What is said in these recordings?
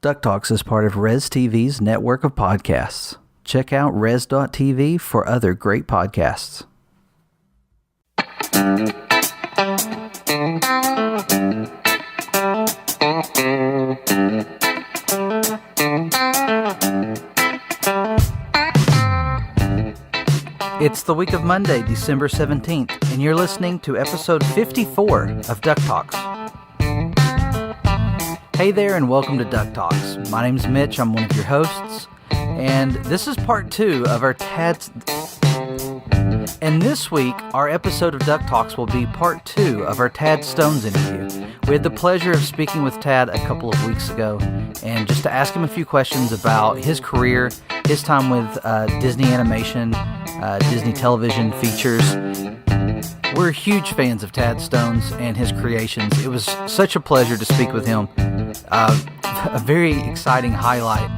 DuckTalks is part of Res TV's network of podcasts. Check out res.tv for other great podcasts. It's the week of Monday, December 17th, and you're listening to episode 54 of DuckTalks. Hey there, and welcome to DuckTalks. My name's Mitch, I'm one of your hosts, and this is part 2 of our And this week, our episode of DuckTalks will be part 2 of our Tad Stones interview. We had the pleasure of speaking with Tad a couple of weeks ago, and just to ask him a few questions about his career, his time with Disney animation, Disney television features. We're huge fans of Tad Stones and his creations. It was such a pleasure to speak with him. A very exciting highlight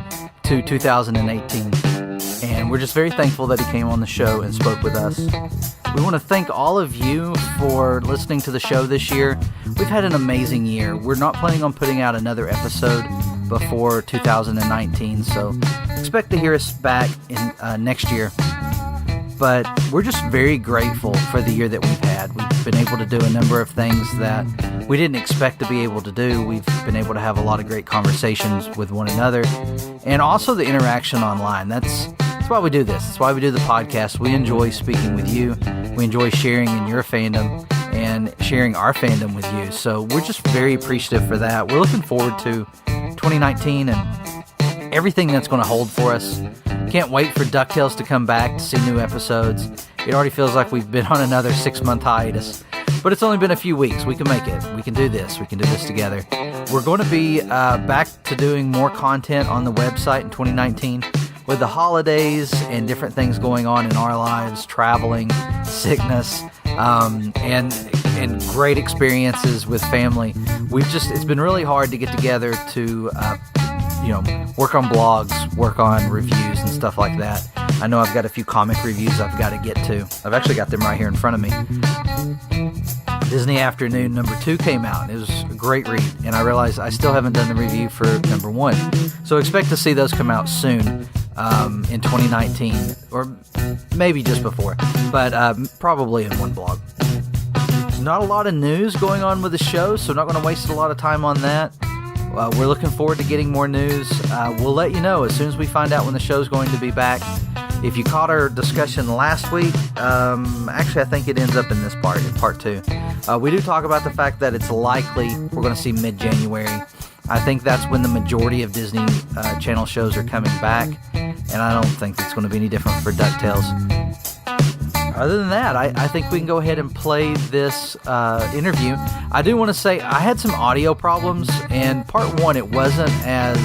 to 2018. And we're just very thankful that he came on the show and spoke with us. We want to thank all of you for listening to the show this year. We've had an amazing year. We're not planning on putting out another episode before 2019, so expect to hear us back in next year. But we're just very grateful for the year that we've had. We've been able to do a number of things that we didn't expect to be able to do. We've been able to have a lot of great conversations with one another, and also the interaction online. That's why we do this. That's why we do the podcast. We enjoy speaking with you. We enjoy sharing in your fandom and sharing our fandom with you. So we're just very appreciative for that. We're looking forward to 2019 and everything that's going to hold for us. Can't wait for DuckTales to come back to see new episodes. It already feels like we've been on another 6-month hiatus. But it's only been a few weeks. We can make it. We can do this. We can do this together. We're going to be back to doing more content on the website in 2019. With the holidays and different things going on in our lives, traveling, sickness, and great experiences with family. It's been really hard to get together to work on blogs, work on reviews and stuff like that. I know I've got a few comic reviews I've got to get to. I've actually got them right here in front of me. Disney Afternoon number 2 came out. It was a great read, and I realized I still haven't done the review for number 1. So expect to see those come out soon in 2019, or maybe just before, but probably in one blog. Not a lot of news going on with the show, so not going to waste a lot of time on that. We're looking forward to getting more news. We'll let you know as soon as we find out when the show's going to be back. If you caught our discussion last week, actually I think it ends up in this part, in part 2. We do talk about the fact that it's likely we're going to see mid-January. I think that's when the majority of Disney Channel shows are coming back, and I don't think it's going to be any different for DuckTales. Other than that, I think we can go ahead and play this interview. I do want to say I had some audio problems, and part 1, it wasn't as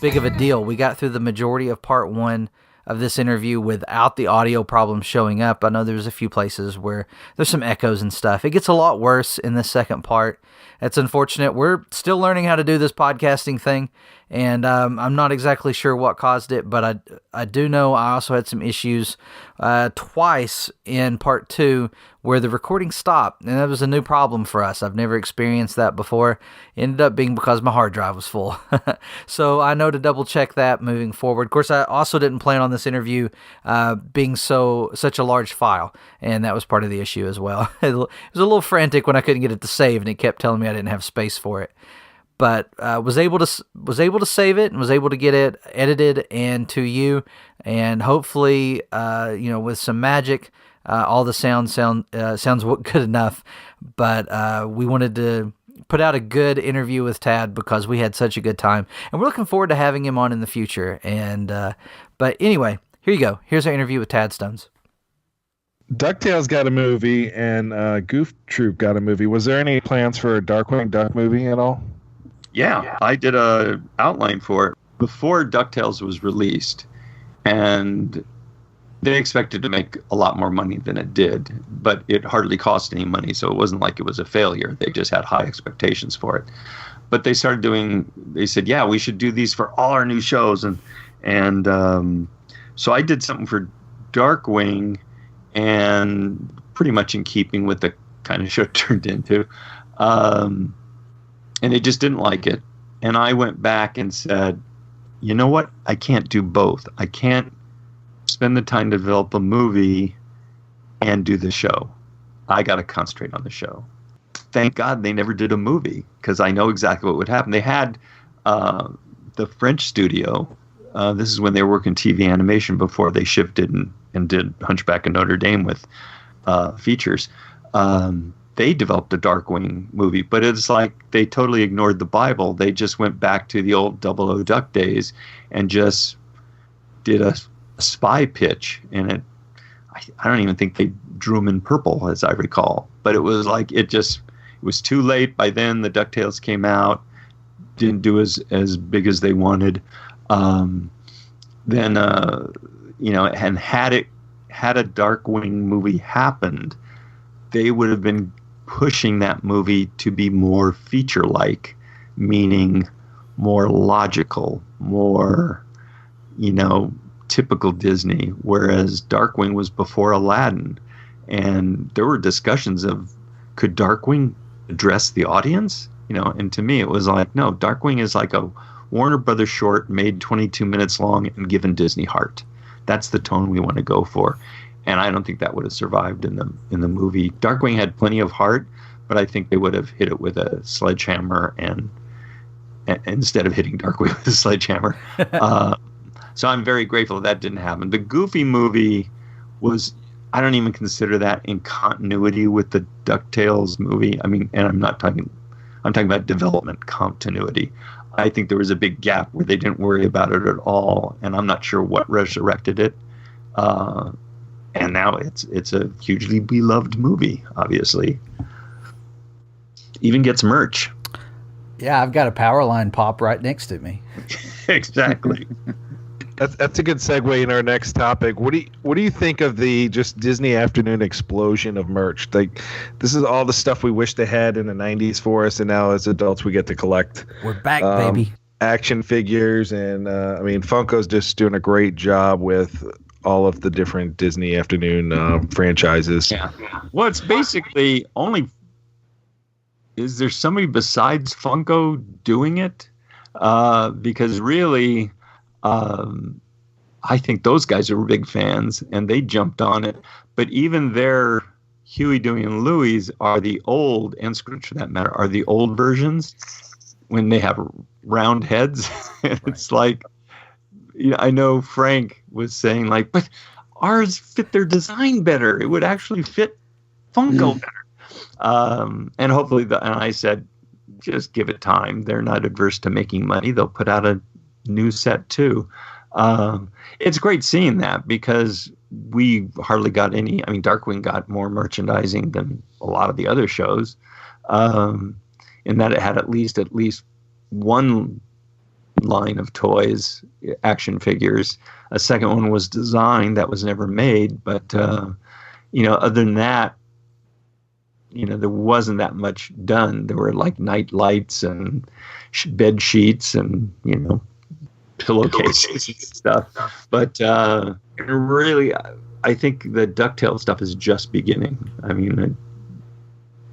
big of a deal. We got through the majority of part 1 of this interview without the audio problems showing up. I know there's a few places where there's some echoes and stuff. It gets a lot worse in the second part. That's unfortunate. We're still learning how to do this podcasting thing, and I'm not exactly sure what caused it, but I do know I also had some issues twice in part 2 where the recording stopped, and that was a new problem for us. I've never experienced that before. It ended up being because my hard drive was full. So I know to double check that moving forward. Of course, I also didn't plan on this interview being such a large file, and that was part of the issue as well. It was a little frantic when I couldn't get it to save, and it kept telling me I didn't have space for it. But was able to save it and was able to get it edited and to you, and hopefully with some magic, all the sounds good enough. But we wanted to put out a good interview with Tad because we had such a good time, and we're looking forward to having him on in the future. And but anyway, here you go. Here's our interview with Tad Stones. DuckTales got a movie, and Goof Troop got a movie. Was there any plans for a Darkwing Duck movie at all? Yeah, I did a outline for it before DuckTales was released, and they expected to make a lot more money than it did, but it hardly cost any money, so it wasn't like it was a failure. They just had high expectations for it. But they said, yeah, we should do these for all our new shows, and so I did something for Darkwing, and pretty much in keeping with the kind of show it turned into. And they just didn't like it. And I went back and said, you know what? I can't do both. I can't spend the time to develop a movie and do the show. I got to concentrate on the show. Thank God they never did a movie, because I know exactly what would happen. They had the French studio. This is when they were working TV animation before they shifted and did Hunchback of Notre Dame with features. They developed a Darkwing movie, but it's like they totally ignored the Bible. They just went back to the old 00 Duck days and just did a spy pitch. And I don't even think they drew him in purple, as I recall. But it was like it was too late. By then, the DuckTales came out, didn't do as big as they wanted. And had a Darkwing movie happened, they would have been pushing that movie to be more feature-like, meaning more logical, more, typical Disney, whereas Darkwing was before Aladdin. And there were discussions of, could Darkwing address the audience? And to me it was like, no, Darkwing is like a Warner Brothers short made 22 minutes long and given Disney heart. That's the tone we want to go for. And I don't think that would have survived in the movie. Darkwing had plenty of heart, but I think they would have hit it with a sledgehammer and instead of hitting Darkwing with a sledgehammer. So I'm very grateful that didn't happen. The Goofy movie was, I don't even consider that in continuity with the DuckTales movie. I mean, and I'm talking about development continuity. I think there was a big gap where they didn't worry about it at all, and I'm not sure what resurrected it. And now it's a hugely beloved movie, obviously. Even gets merch. Yeah, I've got a power line pop right next to me. Exactly. That's a good segue in our next topic. What do you think of the just Disney afternoon explosion of merch? Like, this is all the stuff we wish they had in the 90s for us, and now as adults we get to collect. We're back, baby. Action figures, and Funko's just doing a great job with all of the different Disney afternoon franchises. Yeah. Well, it's basically only. Is there somebody besides Funko doing it? Because really. I think those guys are big fans, and they jumped on it. But even their Huey, Dewey, and Louie's are the old, and Scrooge for that matter, are the old versions when they have round heads. It's like, I know Frank was saying, like, but ours fit their design better. It would actually fit Funko better. And hopefully, and I said, just give it time. They're not adverse to making money. They'll put out a new set too. It's great seeing that, because we hardly got any. I mean, Darkwing got more merchandising than a lot of the other shows, in that it had at least one line of toys, action figures. A second one was designed that was never made, but other than that, there wasn't that much done. There were like night lights and bed sheets and pillowcases and stuff. But really, I think the DuckTales stuff is just beginning. I mean,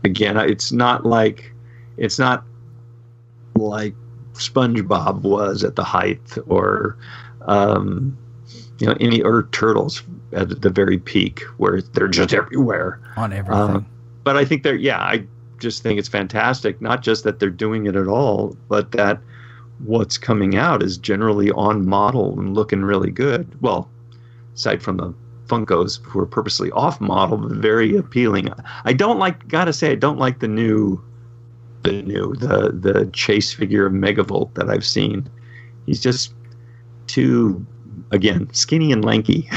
again, it's not like SpongeBob was at the height, or or Turtles at the very peak, where they're just everywhere on everything. But I think I just think it's fantastic. Not just that they're doing it at all, but that what's coming out is generally on model and looking really good. Well, aside from the Funkos who are purposely off model, but very appealing. I don't like the Chase figure of Megavolt that I've seen. He's just too, again, skinny and lanky.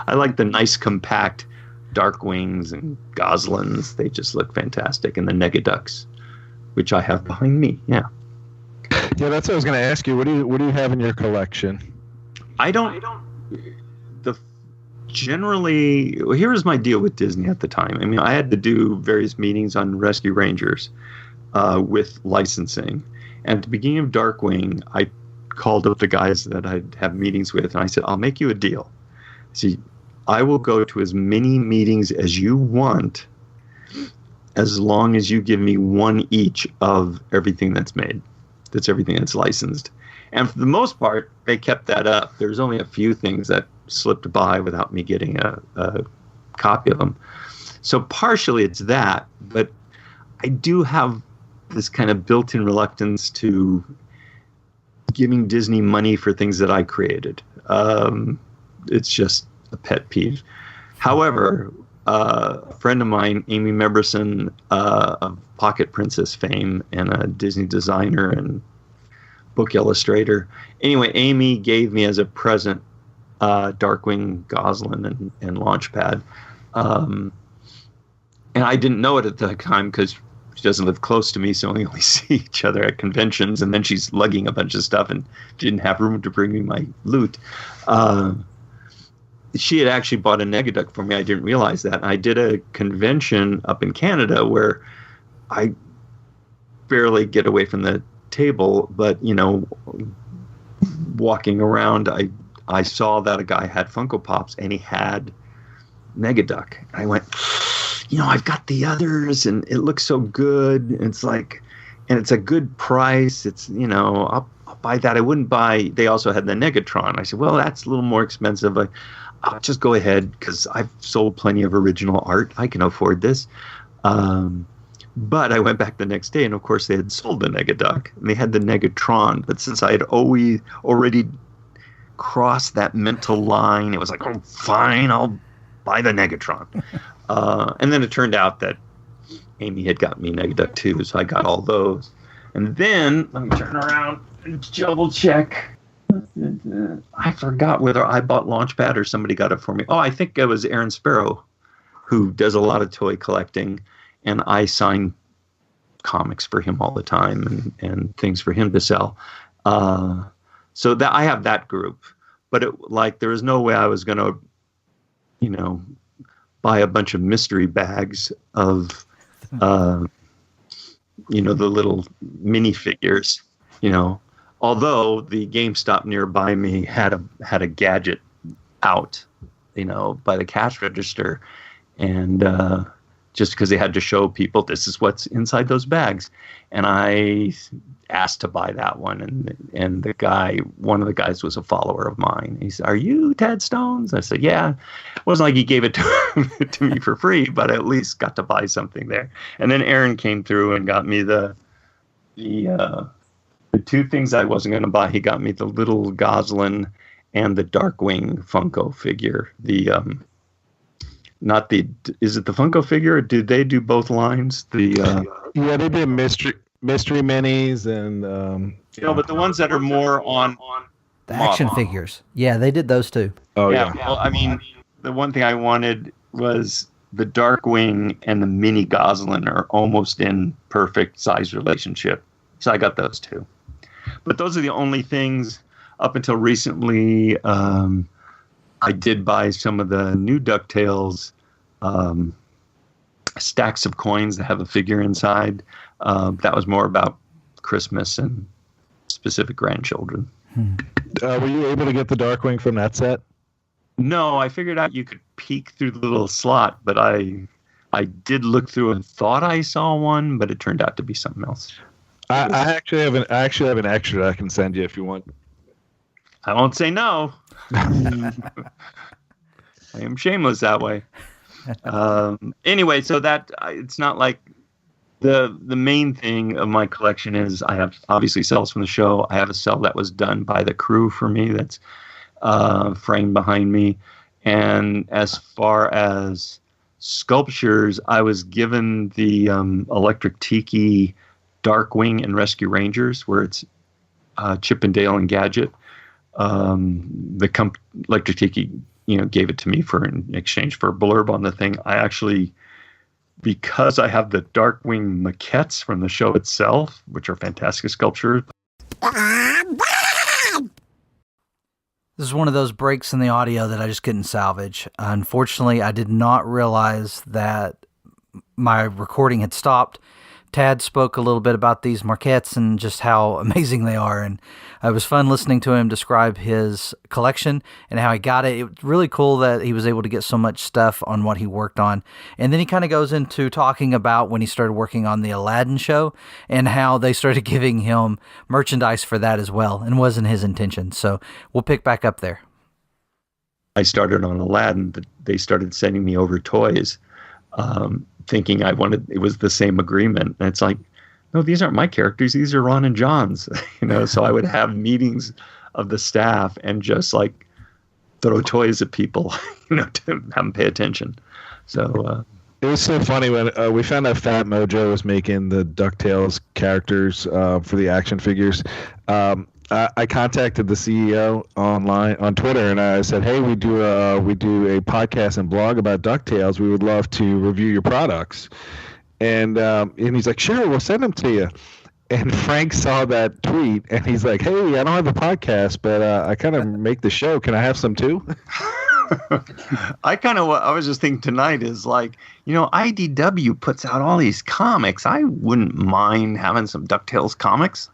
I like the nice compact Darkwings and Goslins. They just look fantastic. And the Negaducks, which I have behind me. Yeah. Yeah, that's what I was going to ask you. What do you have in your collection? Generally, here was my deal with Disney at the time. I mean, I had to do various meetings on Rescue Rangers with licensing. And at the beginning of Darkwing, I called up the guys that I'd have meetings with, and I said, I'll make you a deal. See, I will go to as many meetings as you want, as long as you give me one each of everything that's made. That's everything that's licensed. And for the most part, they kept that up. There's only a few things that slipped by without me getting a copy of them. So partially it's that, but I do have this kind of built-in reluctance to giving Disney money for things that I created. It's just a pet peeve. However, a friend of mine, Amy Meberson, of Pocket Princess fame and a Disney designer and book illustrator. Anyway, Amy gave me as a present Darkwing Goslin and Launchpad. And I didn't know it at the time because she doesn't live close to me, so we only see each other at conventions. And then she's lugging a bunch of stuff and didn't have room to bring me my loot. She had actually bought a Negaduck for me. I didn't realize that. I did a convention up in Canada where I barely get away from the table, but, you know, walking around, I saw that a guy had Funko Pops and he had Negaduck. I went, you know, I've got the others and it looks so good. It's like, and it's a good price. It's, you know, I'll buy that. I wouldn't buy, they also had the Negatron. I said, well, that's a little more expensive. I'll just go ahead because I've sold plenty of original art. I can afford this. But I went back the next day, and of course they had sold the Negaduck, and they had the Negatron. But since I had already crossed that mental line, it was like, oh, fine, I'll buy the Negatron. And then it turned out that Amy had got me Negaduck too, so I got all those. And then, let me turn around and double check. I forgot whether I bought Launchpad or somebody got it for me. Oh, I think it was Aaron Sparrow, who does a lot of toy collecting, and I sign comics for him all the time and things for him to sell. So that I have that group, but there was no way I was going to, you know, buy a bunch of mystery bags of, you know, the little minifigures, you know. Although the GameStop nearby me had a gadget out, you know, by the cash register, and just because they had to show people this is what's inside those bags, and I asked to buy that one, and one of the guys was a follower of mine. He said, "Are you Tad Stones?" I said, "Yeah." It wasn't like he gave it to me for free, but I at least got to buy something there. And then Aaron came through and got me the two things I wasn't going to buy. He got me the little Goslin and the Darkwing Funko figure. Is it the Funko figure, or did they do both lines? Yeah, they did mystery minis and but the ones that are more on the action figures. Yeah, they did those too. Oh yeah. Well, I mean, the one thing I wanted was the Darkwing and the mini Goslin are almost in perfect size relationship, so I got those two. But those are the only things up until recently. I did buy some of the new DuckTales stacks of coins that have a figure inside. That was more about Christmas and specific grandchildren. Were you able to get the Darkwing from that set? No, I figured out you could peek through the little slot, but I did look through and thought I saw one, but it turned out to be something else. I actually have an extra I can send you if you want. I won't say no. I am shameless that way. Anyway, so that it's not like the main thing of my collection is I have obviously cells from the show. I have a cell that was done by the crew for me that's framed behind me. And as far as sculptures, I was given the Electric Tiki Darkwing and Rescue Rangers, where it's Chip and Dale and Gadget. The Electric Tiki, gave it to me in exchange for a blurb on the thing. I actually, because I have the Darkwing maquettes from the show itself, which are fantastic sculptures. This is one of those breaks in the audio that I just couldn't salvage. Unfortunately, I did not realize that my recording had stopped. Tad spoke a little bit about these maquettes and just how amazing they are. And it was fun listening to him describe his collection and how he got it. It was really cool that he was able to get so much stuff on what he worked on. And then he kind of goes into talking about when he started working on the Aladdin show and how they started giving him merchandise for that as well, and wasn't his intention. So we'll pick back up there. I started on Aladdin, but they started sending me over toys, thinking it was the same agreement. And it's like, no, these aren't my characters. These are Ron and John's, so I would have meetings of the staff and just like throw toys at people, to have them pay attention. So, it was so funny when we found out Fat Mojo was making the DuckTales characters for the action figures. I contacted the CEO online on Twitter, and I said, "Hey, we do a podcast and blog about DuckTales. We would love to review your products." And he's like, "Sure, we'll send them to you." And Frank saw that tweet, and he's like, "Hey, I don't have a podcast, but I kind of make the show. Can I have some too?" I was just thinking tonight is like, IDW puts out all these comics. I wouldn't mind having some DuckTales comics.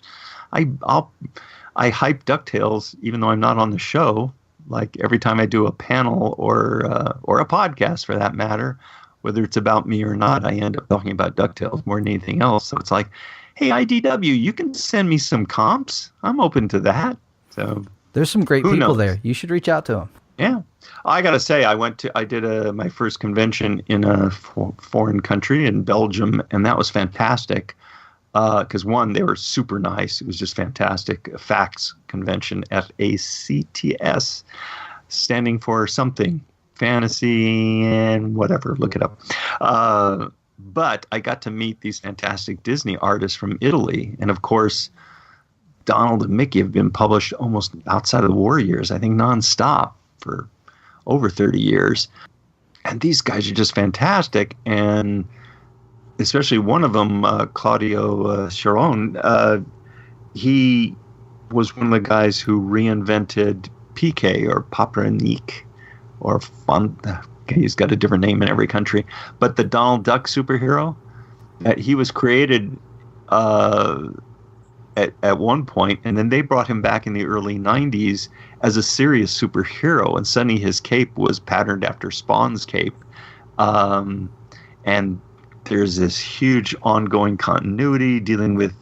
I hype DuckTales even though I'm not on the show. Like every time I do a panel or a podcast for that matter, whether it's about me or not, I end up talking about DuckTales more than anything else. So it's like, hey, IDW, you can send me some comps. I'm open to that. So there's some great people there. You should reach out to them. Yeah. I got to say, I did my first convention in a foreign country in Belgium, and that was fantastic. Because one, they were super nice. It was just fantastic. A FACTS convention, FACTS, standing for something, fantasy and whatever. Look it up. But I got to meet these fantastic Disney artists from Italy. And of course, Donald and Mickey have been published almost outside of the war years, I think nonstop for over 30 years. And these guys are just fantastic. And especially one of them, Claudio Chiron, he was one of the guys who reinvented PK or Papranique or he's got a different name in every country. But the Donald Duck superhero, he was created at one point, and then they brought him back in the early 90s as a serious superhero, and suddenly his cape was patterned after Spawn's cape. And there's this huge ongoing continuity dealing with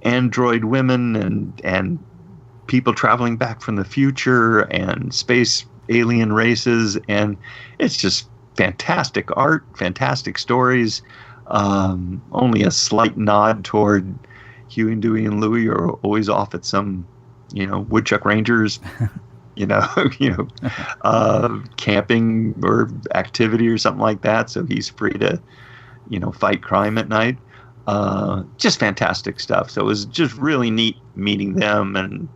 android women and people traveling back from the future and space alien races, and it's just fantastic art, fantastic stories. Only a slight nod toward Huey and Dewey and Louie are always off at some, Woodchuck Rangers, camping or activity or something like that. So he's free to, fight crime at night. Just fantastic stuff. So it was just really neat meeting them. And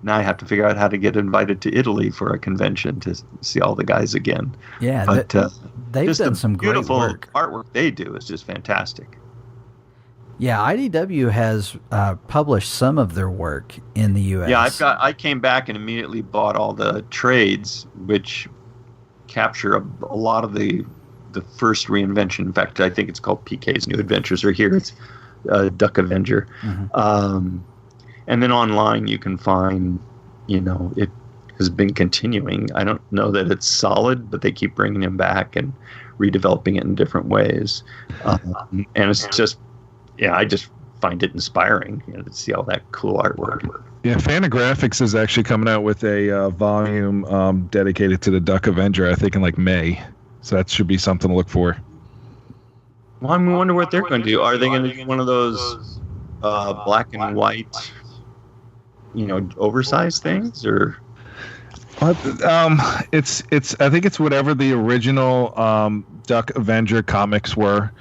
now I have to figure out how to get invited to Italy for a convention to see all the guys again. Yeah, but they've done some great work. Artwork they do is just fantastic. Yeah, IDW has published some of their work in the U.S. Yeah, I came back and immediately bought all the trades, which capture a lot of the first reinvention. In fact, I think it's called PK's New Adventures, or here it's Duck Avenger. Mm-hmm. And then online you can find, it has been continuing. I don't know that it's solid, but they keep bringing him back and redeveloping it in different ways. And it's just, I just find it inspiring to see all that cool artwork. Yeah, Fantagraphics is actually coming out with a volume dedicated to the Duck Avenger, I think in like May. So that should be something to look for. Well, I wonder what they're going to do. Are they going to do one of those black and white, oversized things, or? It's. I think it's whatever the original Duck Avenger comics were.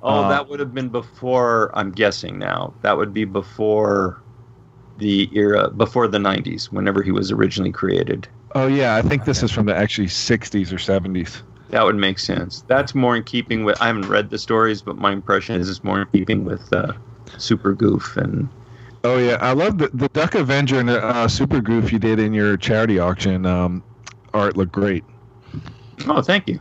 Oh, that would have been before. I'm guessing now that would be before the era, before the 90s, whenever he was originally created. Oh yeah, I think this is from the actually 60s or 70s. That would make sense. That's more in keeping with. I haven't read the stories, but my impression is it's more in keeping with Super Goof and. Oh yeah, I love the Duck Avenger and Super Goof you did in your charity auction. Art looked great. Oh, thank you.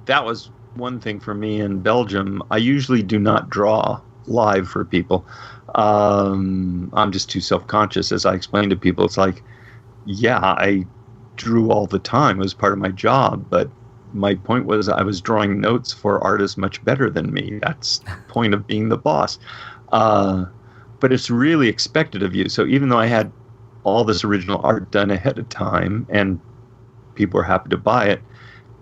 That was one thing for me in Belgium. I usually do not draw live for people. I'm just too self-conscious. As I explained to people, it's like, yeah, I drew all the time. It was part of my job, but my point was I was drawing notes for artists much better than me. That's the point of being the boss. But it's really expected of you. So even though I had all this original art done ahead of time and people were happy to buy it,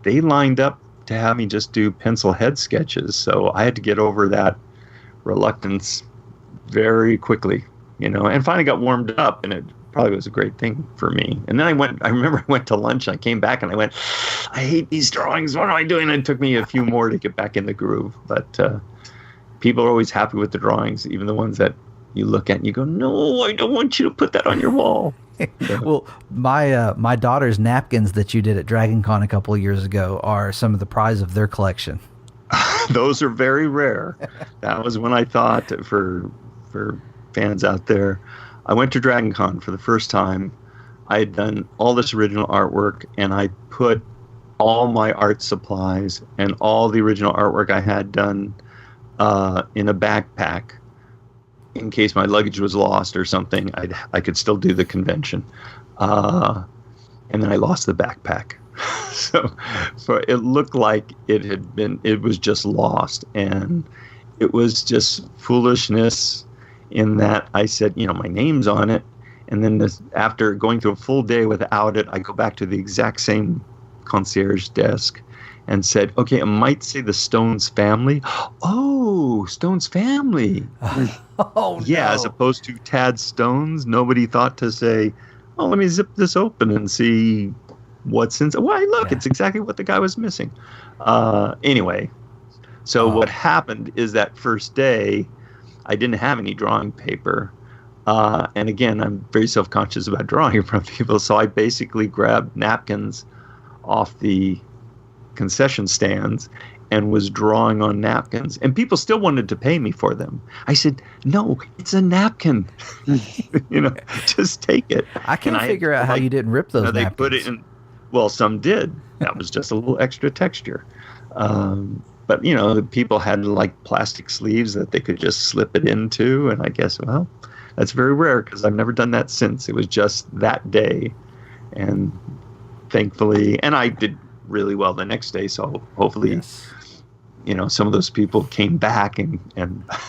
they lined up to have me just do pencil head sketches. So I had to get over that reluctance very quickly, and finally got warmed up, and it probably was a great thing for me. And then I remember I went to lunch, I came back and I went, I hate these drawings. What am I doing? And it took me a few more to get back in the groove. But people are always happy with the drawings, even the ones that you look at and you go, no, I don't want you to put that on your wall. Well, my daughter's napkins that you did at Dragon Con a couple of years ago are some of the prize of their collection. Those are very rare. That was when I thought, for fans out there, I went to Dragon Con for the first time. I had done all this original artwork, and I put all my art supplies and all the original artwork I had done in a backpack in case my luggage was lost or something. I could still do the convention. And then I lost the backpack. So it looked like it was just lost. And it was just foolishness in that I said, my name's on it. And then after going through a full day without it, I go back to the exact same concierge desk and said, okay, it might say the Stones family. Oh, Stones family. Oh, yeah, no. As opposed to Tad Stones. Nobody thought to say, oh, let me zip this open and see what's inside. Why, look, It's exactly what the guy was missing. Anyway, so what happened is that first day, I didn't have any drawing paper. And again, I'm very self-conscious about drawing in front of people. So I basically grabbed napkins off the concession stands and was drawing on napkins. And people still wanted to pay me for them. I said, no, it's a napkin. Just take it. I can't figure out how you didn't rip those napkins. They put it in. Well, some did. That was just a little extra texture. But, the people had like plastic sleeves that they could just slip it into. And I guess, well, that's very rare because I've never done that since. It was just that day. And thankfully, and I did really well the next day. So hopefully, yes. Some of those people came back and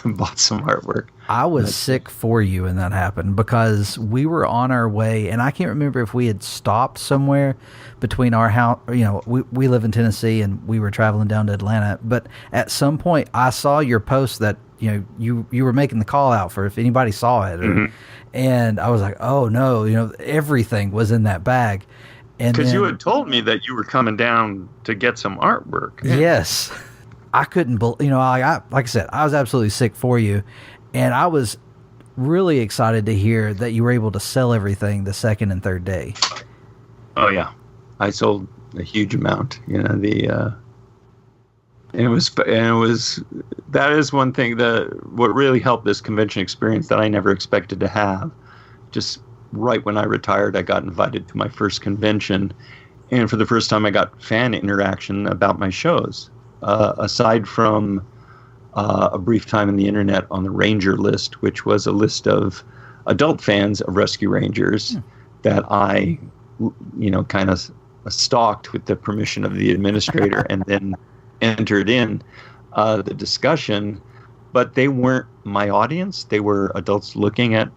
bought some artwork. I was sick for you when that happened because we were on our way, and I can't remember if we had stopped somewhere between our house. We live in Tennessee, and we were traveling down to Atlanta. But at some point, I saw your post that you were making the call out for if anybody saw it, and I was like, oh no, everything was in that bag. Because you had told me that you were coming down to get some artwork. Yes. I couldn't believe, like I said, I was absolutely sick for you. And I was really excited to hear that you were able to sell everything the second and third day. Oh, yeah. I sold a huge amount. And it was, that is one thing what really helped this convention experience that I never expected to have. Just right when I retired, I got invited to my first convention. And for the first time, I got fan interaction about my shows. Aside from a brief time in the internet on the Ranger list, which was a list of adult fans of Rescue Rangers that I, kind of stalked with the permission of the administrator and then entered in the discussion. But they weren't my audience. They were adults looking at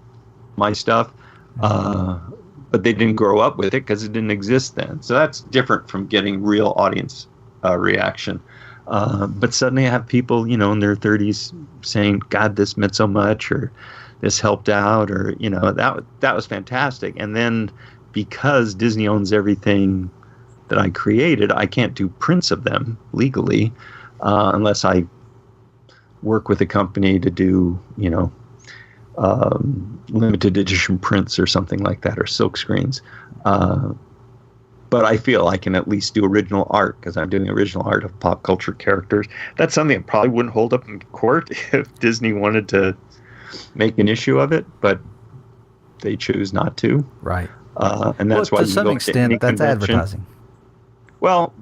my stuff, but they didn't grow up with it because it didn't exist then. So that's different from getting real audience reaction. But suddenly I have people, in their 30s saying, God, this meant so much, or this helped out, or, that was fantastic. And then because Disney owns everything that I created, I can't do prints of them legally unless I work with a company to do, limited edition prints or something like that, or silk screens. But I feel I can at least do original art because I'm doing original art of pop culture characters. That's something that probably wouldn't hold up in court if Disney wanted to make an issue of it, but they choose not to. Right. And that's why to some extent, that's advertising. Well,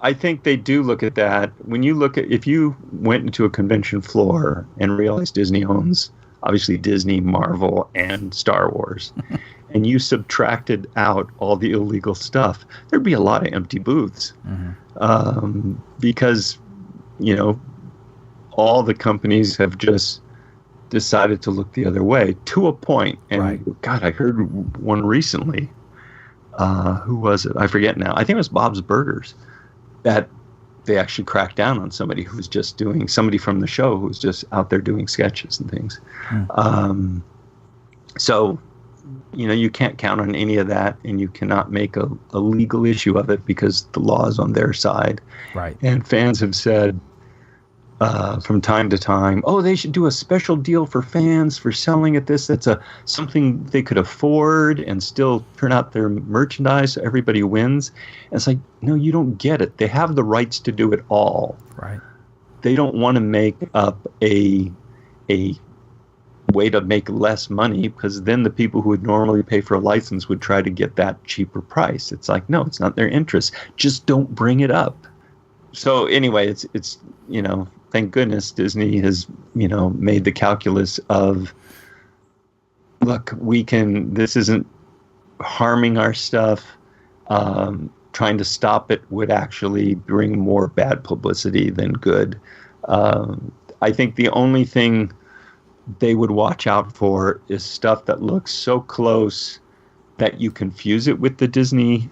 I think they do look at that. When you look at, if you went into a convention floor and realized Disney owns, obviously Disney, Marvel, and Star Wars, and you subtracted out all the illegal stuff, there'd be a lot of empty booths. Because, you know, all the companies have just decided to look the other way to a point. And God, I heard one recently. Who was it? I forget now. I think it was Bob's Burgers, that they actually cracked down on somebody who was just doing, somebody from the show who was just out there doing sketches and things. So, you know, you can't count on any of that, and you cannot make a legal issue of it because the law is on their side. Right. And fans have said from time to time, oh, they should do a special deal for fans for selling at this. That's something they could afford and still turn out their merchandise so everybody wins. And it's like, no, you don't get it. They have the rights to do it all. Right. They don't want to make up a way to make less money, because then the people who would normally pay for a license would try to get that cheaper price. It's like, no, it's not their interest. Just don't bring it up. So anyway, it's you know, thank goodness Disney has, you know, made the calculus of, look, this isn't harming our stuff. Trying to stop it would actually bring more bad publicity than good. I think the only thing they would watch out for is stuff that looks so close that you confuse it with the Disney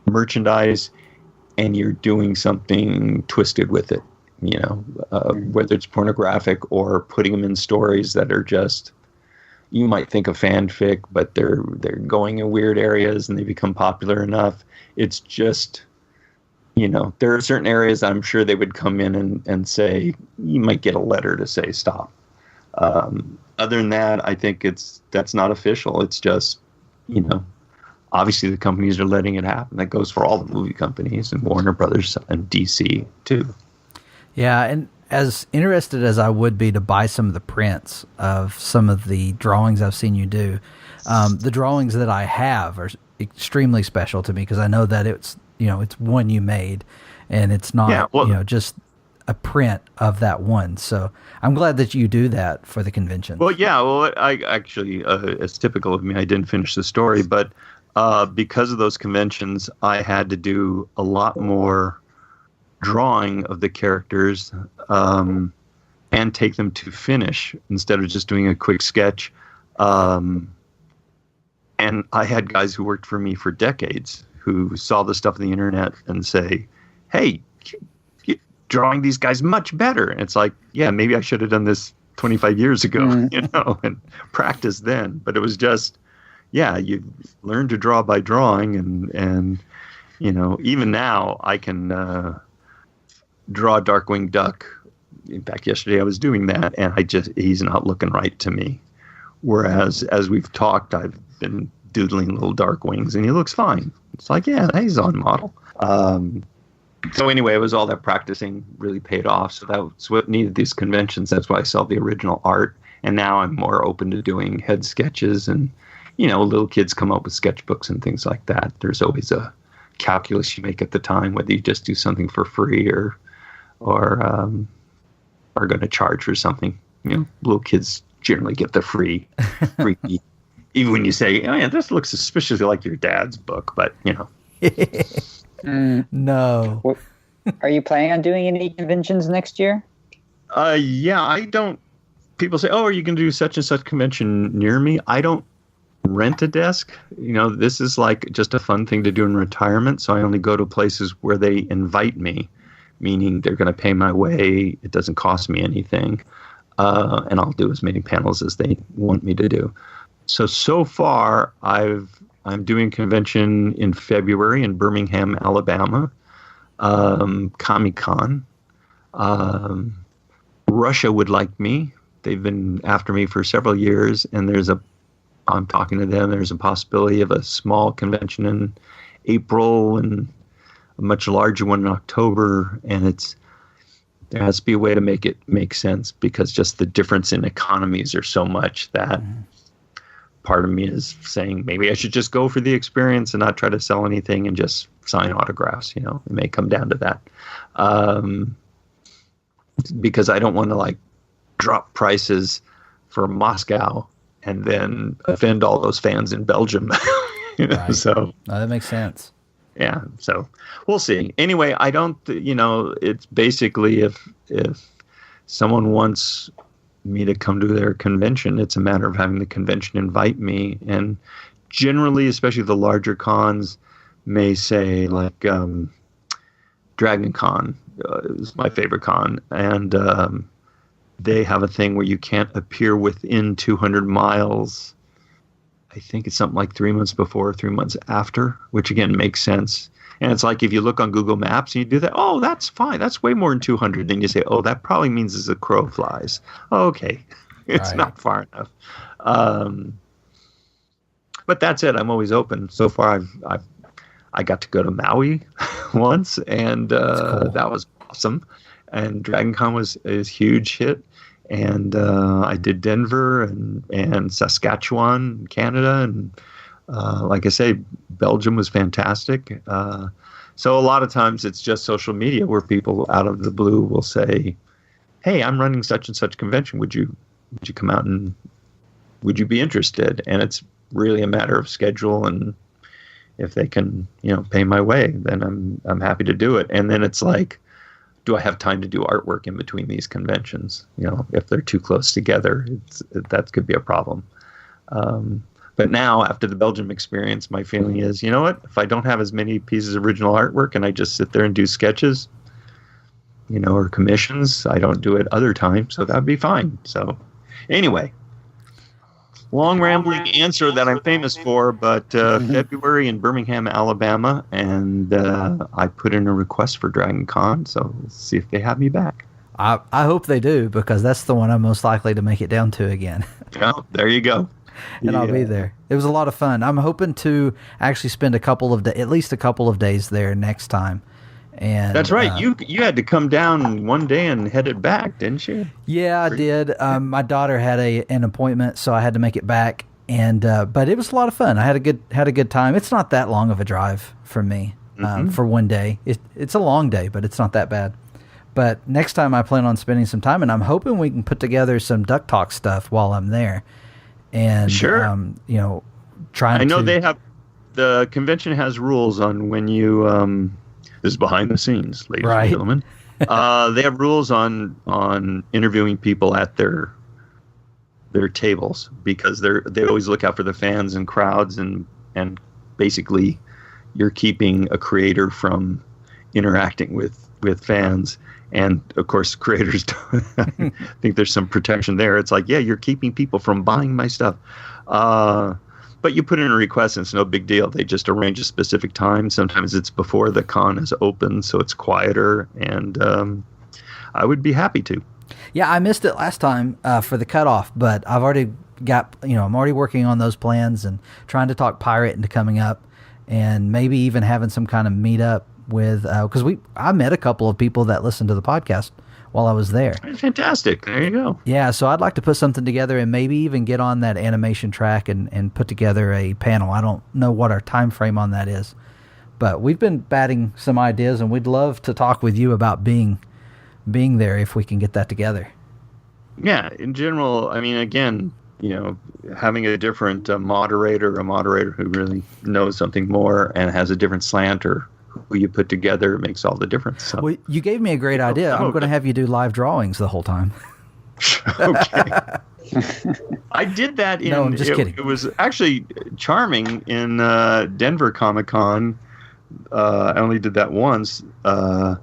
merchandise, and you're doing something twisted with it, you know, whether it's pornographic or putting them in stories that are just, you might think of fanfic, but they're going in weird areas and they become popular enough. It's just, you know, there are certain areas I'm sure they would come in and say, you might get a letter to say stop. Other than that, I think that's not official. It's just, you know, obviously the companies are letting it happen. That goes for all the movie companies and Warner Brothers and DC too. Yeah, and as interested as I would be to buy some of the prints of some of the drawings I've seen you do, the drawings that I have are extremely special to me, because I know that it's, you know, it's one you made, and it's not, you know, just a print of that one. So I'm glad that you do that for the convention. Well, yeah, well, I actually, it's typical of me, I didn't finish the story, but because of those conventions, I had to do a lot more drawing of the characters and take them to finish instead of just doing a quick sketch. And I had guys who worked for me for decades who saw the stuff on the internet and say, hey, you're drawing these guys much better. And it's like, yeah, maybe I should have done this 25 years ago, you know, and practiced then. But it was just, yeah, you learn to draw by drawing, and you know, even now I can draw a Darkwing Duck. In fact, yesterday I was doing that, and he's not looking right to me. Whereas, as we've talked, I've been doodling little Darkwings, and he looks fine. It's like, yeah, he's on model. So anyway, it was all that practicing really paid off. So that's what needed these conventions. That's why I saw the original art, and now I'm more open to doing head sketches, and you know, little kids come up with sketchbooks and things like that. There's always a calculus you make at the time, whether you just do something for free or are going to charge for something. You know, little kids generally get the free, even when you say, oh yeah, this looks suspiciously like your dad's book, but you know. No. Well, are you planning on doing any conventions next year? Yeah, I don't. People say, oh, are you going to do such and such convention near me? I don't rent a desk. You know, this is like just a fun thing to do in retirement. So I only go to places where they invite me, meaning they're going to pay my way. It doesn't cost me anything. And I'll do as many panels as they want me to do. So far I'm doing convention in February in Birmingham, Alabama. Comic-Con. Russia would like me. They've been after me for several years, and I'm talking to them. There's a possibility of a small convention in April and a much larger one in October. And there has to be a way to make it make sense, because just the difference in economies are so much that part of me is saying maybe I should just go for the experience and not try to sell anything and just sign autographs. It may come down to that, because I don't want to like drop prices for Moscow and then offend all those fans in Belgium. Right. So no, that makes sense. Yeah, so we'll see. Anyway, I don't, it's basically if someone wants me to come to their convention, it's a matter of having the convention invite me. And generally, especially the larger cons, may say like Dragon Con is my favorite con, and they have a thing where you can't appear within 200 miles. I think it's something like 3 months before, 3 months after, which again makes sense. And it's like if you look on Google Maps and you do that, oh, that's fine. That's way more than 200. Then you say, oh, that probably means as a crow flies. Oh, okay. It's Right. not far enough. But that's it. I'm always open. So far, I got to go to Maui once, and Cool. that was awesome. And Dragon Con was a huge hit. And I did Denver and Saskatchewan, Canada, and like I say, Belgium was fantastic. So a lot of times it's just social media where people out of the blue will say, "Hey, I'm running such and such convention. Would you come out and would you be interested?" And it's really a matter of schedule, and if they can, pay my way, then I'm happy to do it. And then it's like, do I have time to do artwork in between these conventions? If they're too close together, that could be a problem. But now, after the Belgium experience, my feeling is, you know what? If I don't have as many pieces of original artwork and I just sit there and do sketches, or commissions, I don't do it other times, so that'd be fine. So anyway, long rambling answer that I'm famous for, but February in Birmingham, Alabama, and I put in a request for Dragon Con, so we'll see if they have me back. I hope they do, because that's the one I'm most likely to make it down to again. Oh, there you go. And I'll be there. It was a lot of fun. I'm hoping to actually spend at least a couple of days there next time. And that's right. You had to come down one day and head it back, didn't you? Yeah, I did. My daughter had an appointment, so I had to make it back. And but it was a lot of fun. I had a good time. It's not that long of a drive for me for one day. It's a long day, but it's not that bad. But next time I plan on spending some time, and I'm hoping we can put together some DuckTalks stuff while I'm there. And sure. Trying. I know to, the convention has rules on when you. This is behind the scenes, ladies and gentlemen. They have rules on interviewing people at their tables, because they always look out for the fans and crowds, and basically you're keeping a creator from interacting with fans. And of course, creators don't think there's some protection there. It's like, yeah, you're keeping people from buying my stuff. But you put in a request, and it's no big deal. They just arrange a specific time. Sometimes it's before the con is open, so it's quieter. And I would be happy to. Yeah, I missed it last time for the cutoff, but I've already got, I'm already working on those plans and trying to talk Pirate into coming up, and maybe even having some kind of meetup with, because I met a couple of people that listened to the podcast while I was there. Fantastic. There you go. Yeah, so I'd like to put something together and maybe even get on that animation track and put together a panel. I don't know what our time frame on that is, but we've been batting some ideas, and we'd love to talk with you about being there if we can get that together. Yeah, in general, I mean, again, having a different moderator who really knows something more and has a different slant, or who you put together, makes all the difference. So. Well, you gave me a great idea. I'm going to have you do live drawings the whole time. Okay. I did that No, I'm just kidding. It was actually charming in Denver Comic-Con. I only did that once, but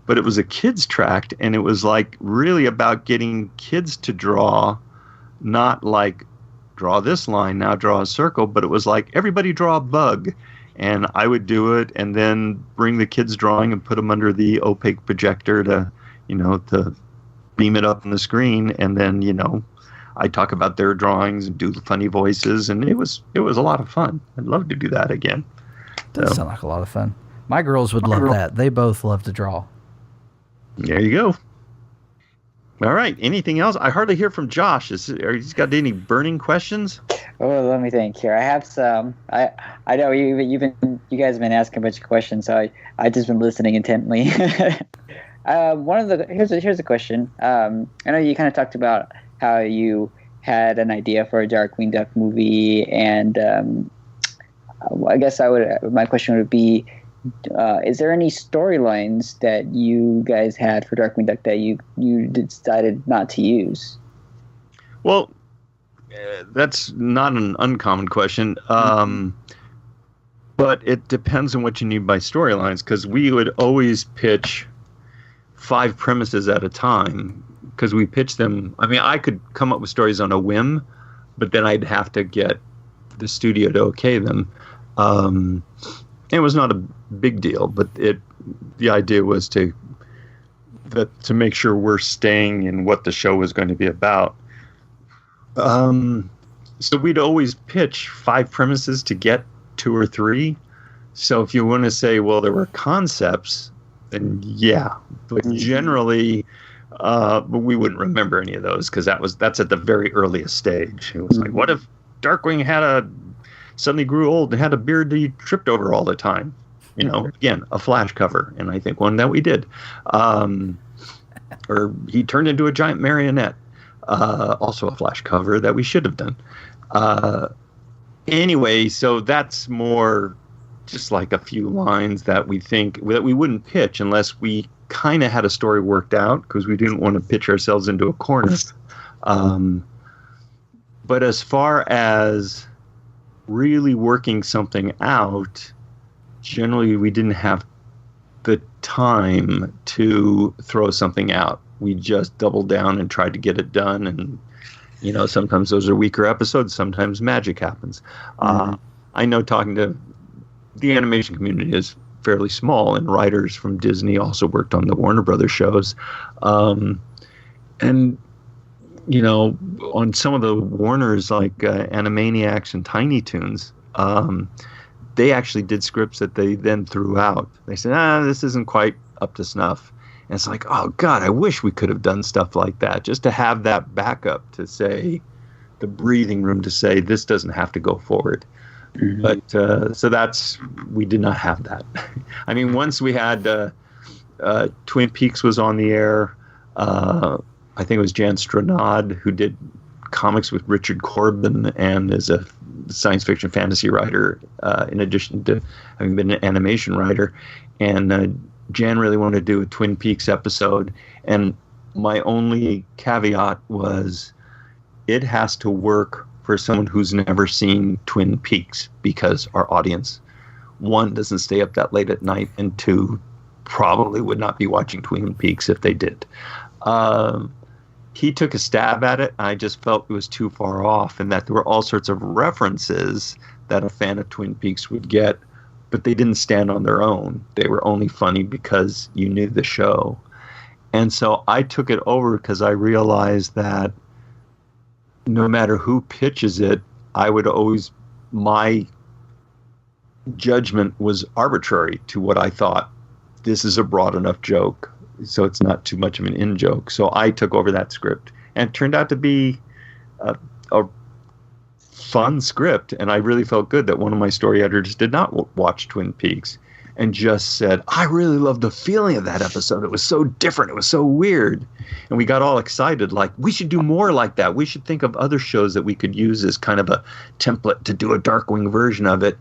it was a kids tract, and it was like really about getting kids to draw, not like draw this line, now draw a circle, but it was like everybody draw a bug. And I would do it, and then bring the kids' drawing and put them under the opaque projector to beam it up on the screen. And then, I talk about their drawings and do funny voices, and it was a lot of fun. I'd love to do that again. Does sound like a lot of fun. My girls would love that. They both love to draw. There you go. All right. Anything else? I hardly hear from Josh. Are you got any burning questions? Oh, let me think here. I have some. I know you guys have been asking a bunch of questions, so I just been listening intently. Here's a question. I know you kind of talked about how you had an idea for a Darkwing Duck movie, and I guess my question would be, is there any storylines that you guys had for Darkwing Duck that you decided not to use? Well, that's not an uncommon question, but it depends on what you mean by storylines, because we would always pitch 5 premises at a time, because we pitched them. I mean, I could come up with stories on a whim, but then I'd have to get the studio to okay them. It was not a big deal, but the idea was to make sure we're staying in what the show was going to be about. So we'd always pitch 5 premises to get 2 or 3. So if you want to say, well, there were concepts, then yeah, but generally, but we wouldn't remember any of those, because that's at the very earliest stage. It was like, what if Darkwing suddenly grew old and had a beard that he tripped over all the time? Again, a Flash cover, and I think one that we did. Or he turned into a giant marionette. Also a Flash cover that we should have done. Anyway, so that's more just like a few lines that we think that we wouldn't pitch unless we kind of had a story worked out, because we didn't want to pitch ourselves into a corner. But as far as really working something out, generally we didn't have the time to throw something out. We just doubled down and tried to get it done, and sometimes those are weaker episodes, sometimes magic happens. I know talking to the animation community is fairly small, and writers from Disney also worked on the Warner Brothers shows, and on some of the Warners, like Animaniacs and Tiny Toons, they actually did scripts that they then threw out. They said, this isn't quite up to snuff. And it's like, oh, God, I wish we could have done stuff like that, just to have that backup, to say, the breathing room to say, this doesn't have to go forward. Mm-hmm. But so we did not have that. I mean, once we had Twin Peaks was on the air, I think it was Jan Stranad, who did comics with Richard Corbin and is a science fiction fantasy writer, in addition to having been an animation writer. And Jan really wanted to do a Twin Peaks episode. And my only caveat was it has to work for someone who's never seen Twin Peaks, because our audience, 1, doesn't stay up that late at night, and 2, probably would not be watching Twin Peaks if they did. He took a stab at it. I just felt it was too far off, and that there were all sorts of references that a fan of Twin Peaks would get, but they didn't stand on their own. They were only funny because you knew the show. And so I took it over, because I realized that no matter who pitches it, my judgment was arbitrary to what I thought. This is a broad enough joke, so it's not too much of an in-joke. So I took over that script, and it turned out to be a fun script, and I really felt good that one of my story editors did not watch Twin Peaks and just said, I really loved the feeling of that episode. It was so different. It was so weird. And we got all excited, like, we should do more like that. We should think of other shows that we could use as kind of a template to do a Darkwing version of it.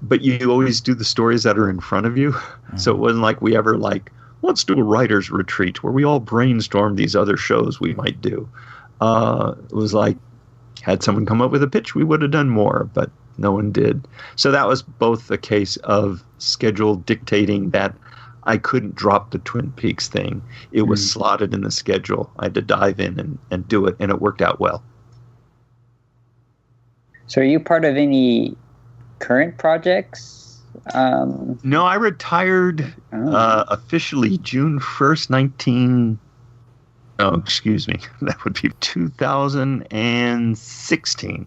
But you always do the stories that are in front of you. Mm-hmm. So it wasn't like we ever let's do a writer's retreat where we all brainstorm these other shows we might do. It was like, had someone come up with a pitch, we would have done more, but no one did. So that was both a case of schedule dictating that I couldn't drop the Twin Peaks thing. It was slotted in the schedule. I had to dive in and do it, and it worked out well. So are you part of any current projects? No, I retired officially June 1st, that would be 2016.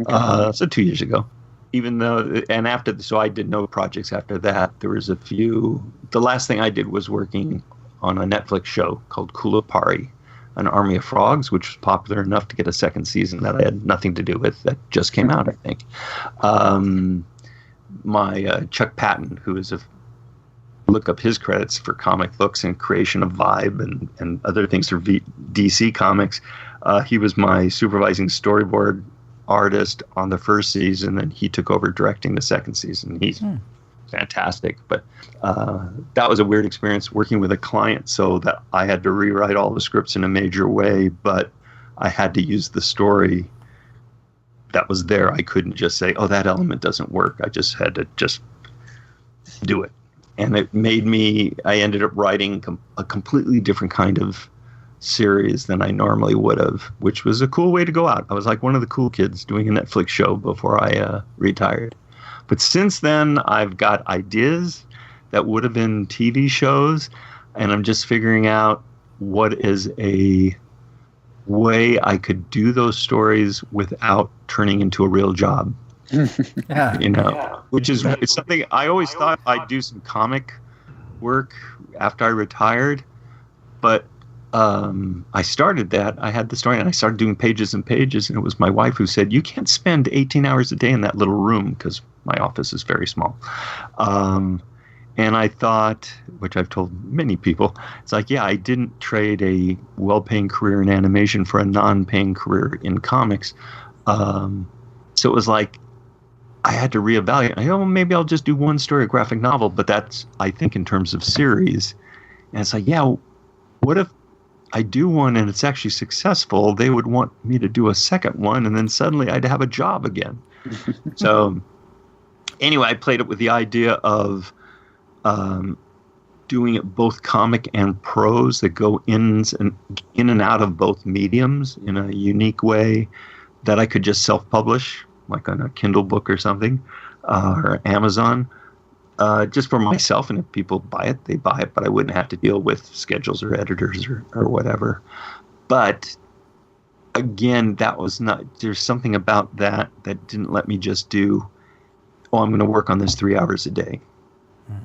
So 2 years ago. Even though, and after, so I did no projects after that. There was a few. The last thing I did was working on a Netflix show called Kulapari, An Army of Frogs, which was popular enough to get a second season that I had nothing to do with, that just came out, I think. My Chuck Patton, who is look up his credits for comic books and creation of Vibe and other things for DC Comics. He was my supervising storyboard artist on the first season, and he took over directing the second season. He's fantastic, but that was a weird experience working with a client, so that I had to rewrite all the scripts in a major way, but I had to use the story that was there. I couldn't just say, oh, that element doesn't work. I just had to just do it. And it made me, I ended up writing a completely different kind of series than I normally would have, which was a cool way to go out. I was like one of the cool kids doing a Netflix show before I retired. But since then, I've got ideas that would have been TV shows, and I'm just figuring out what is a way I could do those stories without turning into a real job. Yeah. Which is it's something I always thought I'd do some comic work after I retired, but I started that. I had the story, and I started doing pages and pages, and it was my wife who said, you can't spend 18 hours a day in that little room, because my office is very small. And I thought, which I've told many people, it's like, yeah, I didn't trade a well-paying career in animation for a non-paying career in comics. So it was like, I had to reevaluate. Well, maybe I'll just do one story, a graphic novel, but that's, I think, in terms of series. And it's like, yeah, what if I do one and it's actually successful? They would want me to do a second one, and then suddenly I'd have a job again. So anyway, I played it with the idea of doing it both comic and prose that go in and out of both mediums in a unique way that I could just self-publish, like on a Kindle book or something, or Amazon, just for myself. And if people buy it, they buy it, but I wouldn't have to deal with schedules or editors or whatever. But again, that was not, there's something about that didn't let me just do, oh, I'm going to work on this 3 hours a day.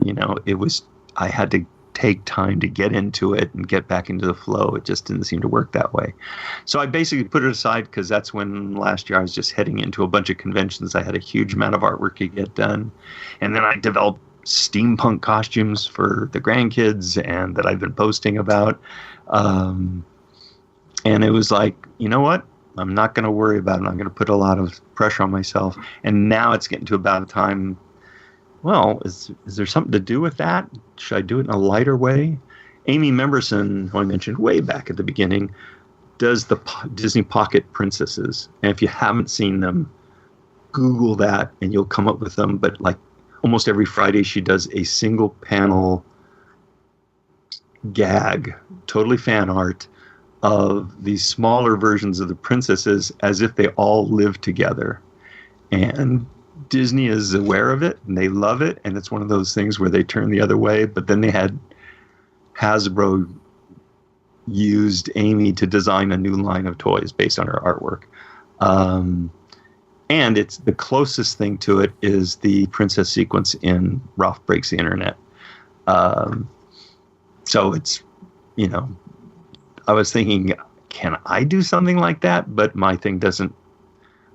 You know, it was, I had to take time to get into it and get back into the flow. It just didn't seem to work that way. So I basically put it aside, because that's when last year I was just heading into a bunch of conventions. I had a huge amount of artwork to get done. And then I developed steampunk costumes for the grandkids, and that I've been posting about. And it was like, you know what? I'm not going to worry about it. I'm going to put a lot of pressure on myself. And now it's getting to about a time, well, is there something to do with that? Should I do it in a lighter way? Amy Memberson, who I mentioned way back at the beginning, does the Disney Pocket Princesses. And if you haven't seen them, Google that and you'll come up with them. But like almost every Friday, she does a single panel gag, totally fan art, of these smaller versions of the princesses as if they all live together. And Disney is aware of it, and they love it, and it's one of those things where they turn the other way. But then they had Hasbro used Amy to design a new line of toys based on her artwork. And it's the closest thing to it is the princess sequence in Ralph Breaks the Internet. So it's, you know, I was thinking, can I do something like that? But my thing doesn't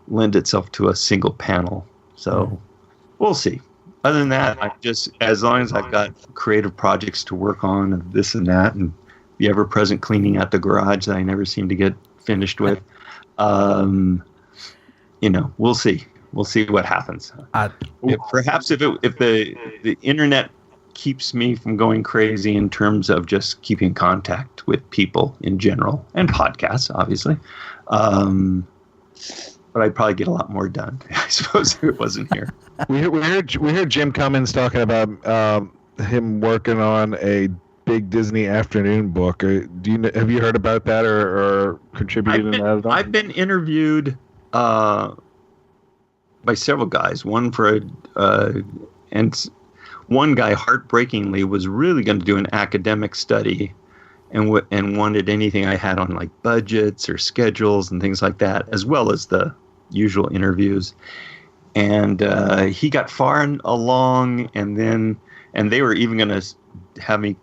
lend itself to a single panel. So we'll see. Other than that, I just, as long as I've got creative projects to work on and this and that, and the ever-present cleaning out the garage that I never seem to get finished with, you know, we'll see. We'll see what happens. Perhaps if the internet keeps me from going crazy in terms of just keeping contact with people in general, and podcasts, obviously, but I'd probably get a lot more done, I suppose, if it wasn't here. We heard Jim Cummins talking about him working on a big Disney afternoon book. Have you heard about that or contributed in that at all? I've been interviewed by several guys. One one guy, heartbreakingly, was really going to do an academic study and wanted anything I had on like budgets or schedules and things like that, as well as the usual interviews. And he got far along, and they were even going to have me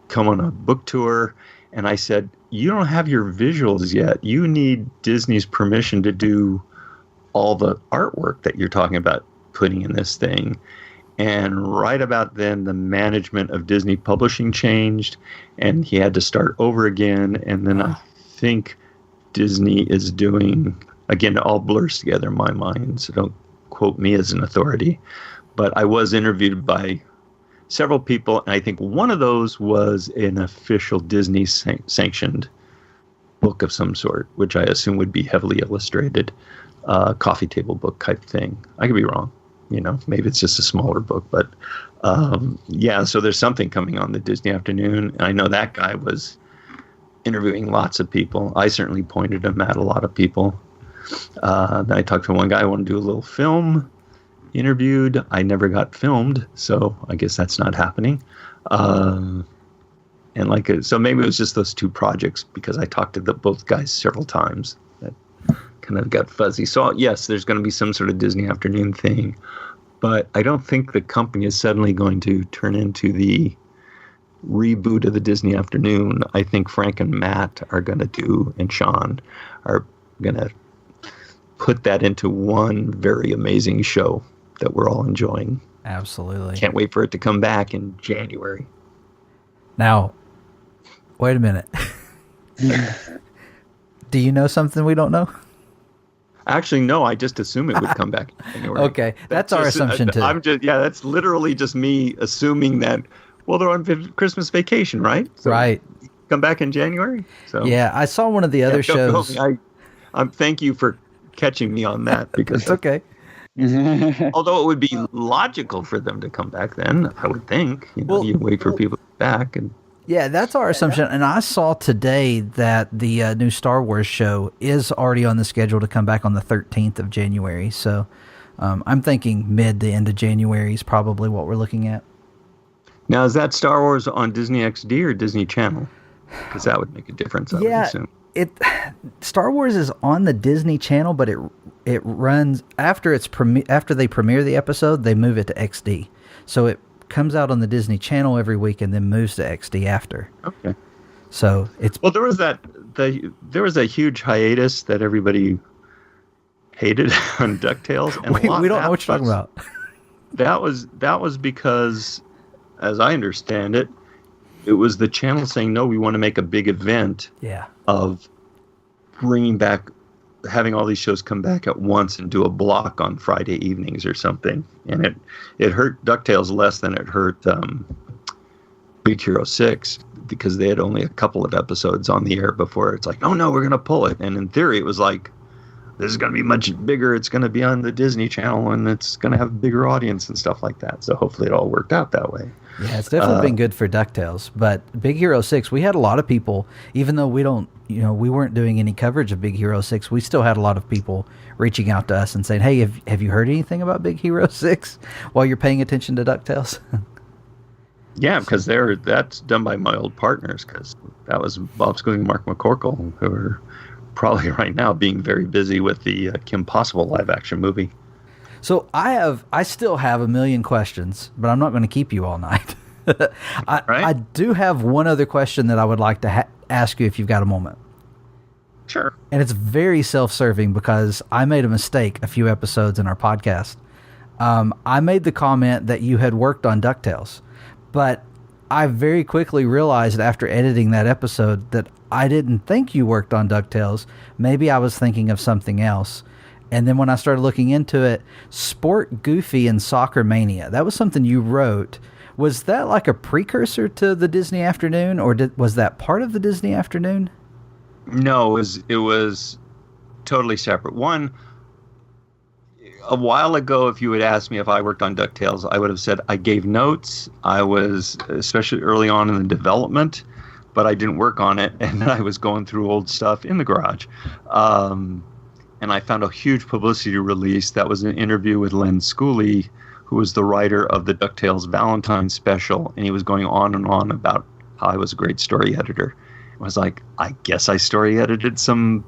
come on a book tour. And I said, you don't have your visuals yet. You need Disney's permission to do all the artwork that you're talking about putting in this thing. And right about then, the management of Disney Publishing changed, and he had to start over again. And then I think Disney is doing, again, it all blurs together in my mind, so don't quote me as an authority. But I was interviewed by several people, and I think one of those was an official Disney sanctioned book of some sort, which I assume would be heavily illustrated, coffee table book type thing. I could be wrong. Maybe it's just a smaller book, but so there's something coming on the Disney Afternoon. And I know that guy was interviewing lots of people. I certainly pointed him at a lot of people. Then I talked to one guy, I wanted to do a little film, interviewed. I never got filmed, so I guess that's not happening. So maybe it was just those two projects, because I talked to both guys several times. That kind of got fuzzy. So yes, there's going to be some sort of Disney Afternoon thing, but I don't think the company is suddenly going to turn into the reboot of the Disney Afternoon. I think Frank and Matt are going to do, and Sean are going to put that into one very amazing show that we're all enjoying. Absolutely. Can't wait for it to come back in January. Now, wait a minute. Do you know something we don't know? Actually, no, I just assume it would come back in January. Okay, that's our assumption too. That's literally just me assuming that, well, they're on Christmas vacation, right? So right. Come back in January. So yeah, I saw one of the other shows. Thank you for catching me on that, because it's okay. Although it would be logical for them to come back then, I would think. You wait for people to come back and. Yeah, that's our assumption. And I saw today that the new Star Wars show is already on the schedule to come back on the 13th of January. So I'm thinking mid to end of January is probably what we're looking at. Now, is that Star Wars on Disney XD or Disney Channel? Because that would make a difference, I would assume. Star Wars is on the Disney Channel, but it runs after they premiere the episode, they move it to XD. So it comes out on the Disney Channel every week and then moves to XD after. Okay. So it's there was a huge hiatus that everybody hated on DuckTales, and we don't know what you're talking about. That was because, as I understand it, it was the channel saying, no, we want to make a big event of bringing back, having all these shows come back at once and do a block on Friday evenings or something. And it hurt DuckTales less than it hurt Big Hero 6, because they had only a couple of episodes on the air before it's like, oh no, we're going to pull it. And in theory, it was like, this is going to be much bigger. It's going to be on the Disney Channel, and it's going to have a bigger audience and stuff like that. So hopefully it all worked out that way. Yeah, it's definitely been good for DuckTales. But Big Hero 6, we had a lot of people, even though we weren't doing any coverage of Big Hero 6, we still had a lot of people reaching out to us and saying, hey, have you heard anything about Big Hero 6 while you're paying attention to DuckTales? Yeah, because that's done by my old partners, because that was Bob Skilling and Mark McCorkle, who are probably right now being very busy with the Kim Possible live-action movie. So I still have a million questions, but I'm not going to keep you all night. I do have one other question that I would like to ask you if you've got a moment. Sure. And it's very self-serving, because I made a mistake a few episodes in our podcast. I made the comment that you had worked on DuckTales, but I very quickly realized after editing that episode that I didn't think you worked on DuckTales. Maybe I was thinking of something else. And then when I started looking into it, Sport Goofy and Soccer Mania, that was something you wrote. Was that like a precursor to the Disney Afternoon, or was that part of the Disney Afternoon? No, it was totally separate. One, a while ago, if you had asked me if I worked on DuckTales, I would have said I gave notes. I was, especially early on in the development, but I didn't work on it, and I was going through old stuff in the garage. And I found a huge publicity release that was an interview with Len Schooley, who was the writer of the DuckTales Valentine's special, and he was going on and on about how I was a great story editor. I was like, I guess I story edited some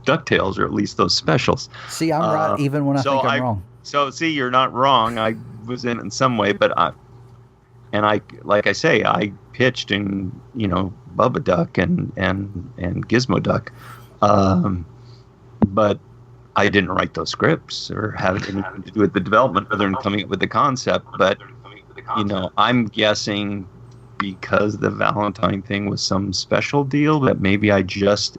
DuckTales, or at least those specials. See, I'm right even when I think I'm wrong. So, see, you're not wrong. I was in some way, but And like I say, I pitched in, Bubba Duck and Gizmo Duck. But I didn't write those scripts or have anything to do with the development other than coming up with the concept. But, I'm guessing because the Valentine thing was some special deal that maybe I just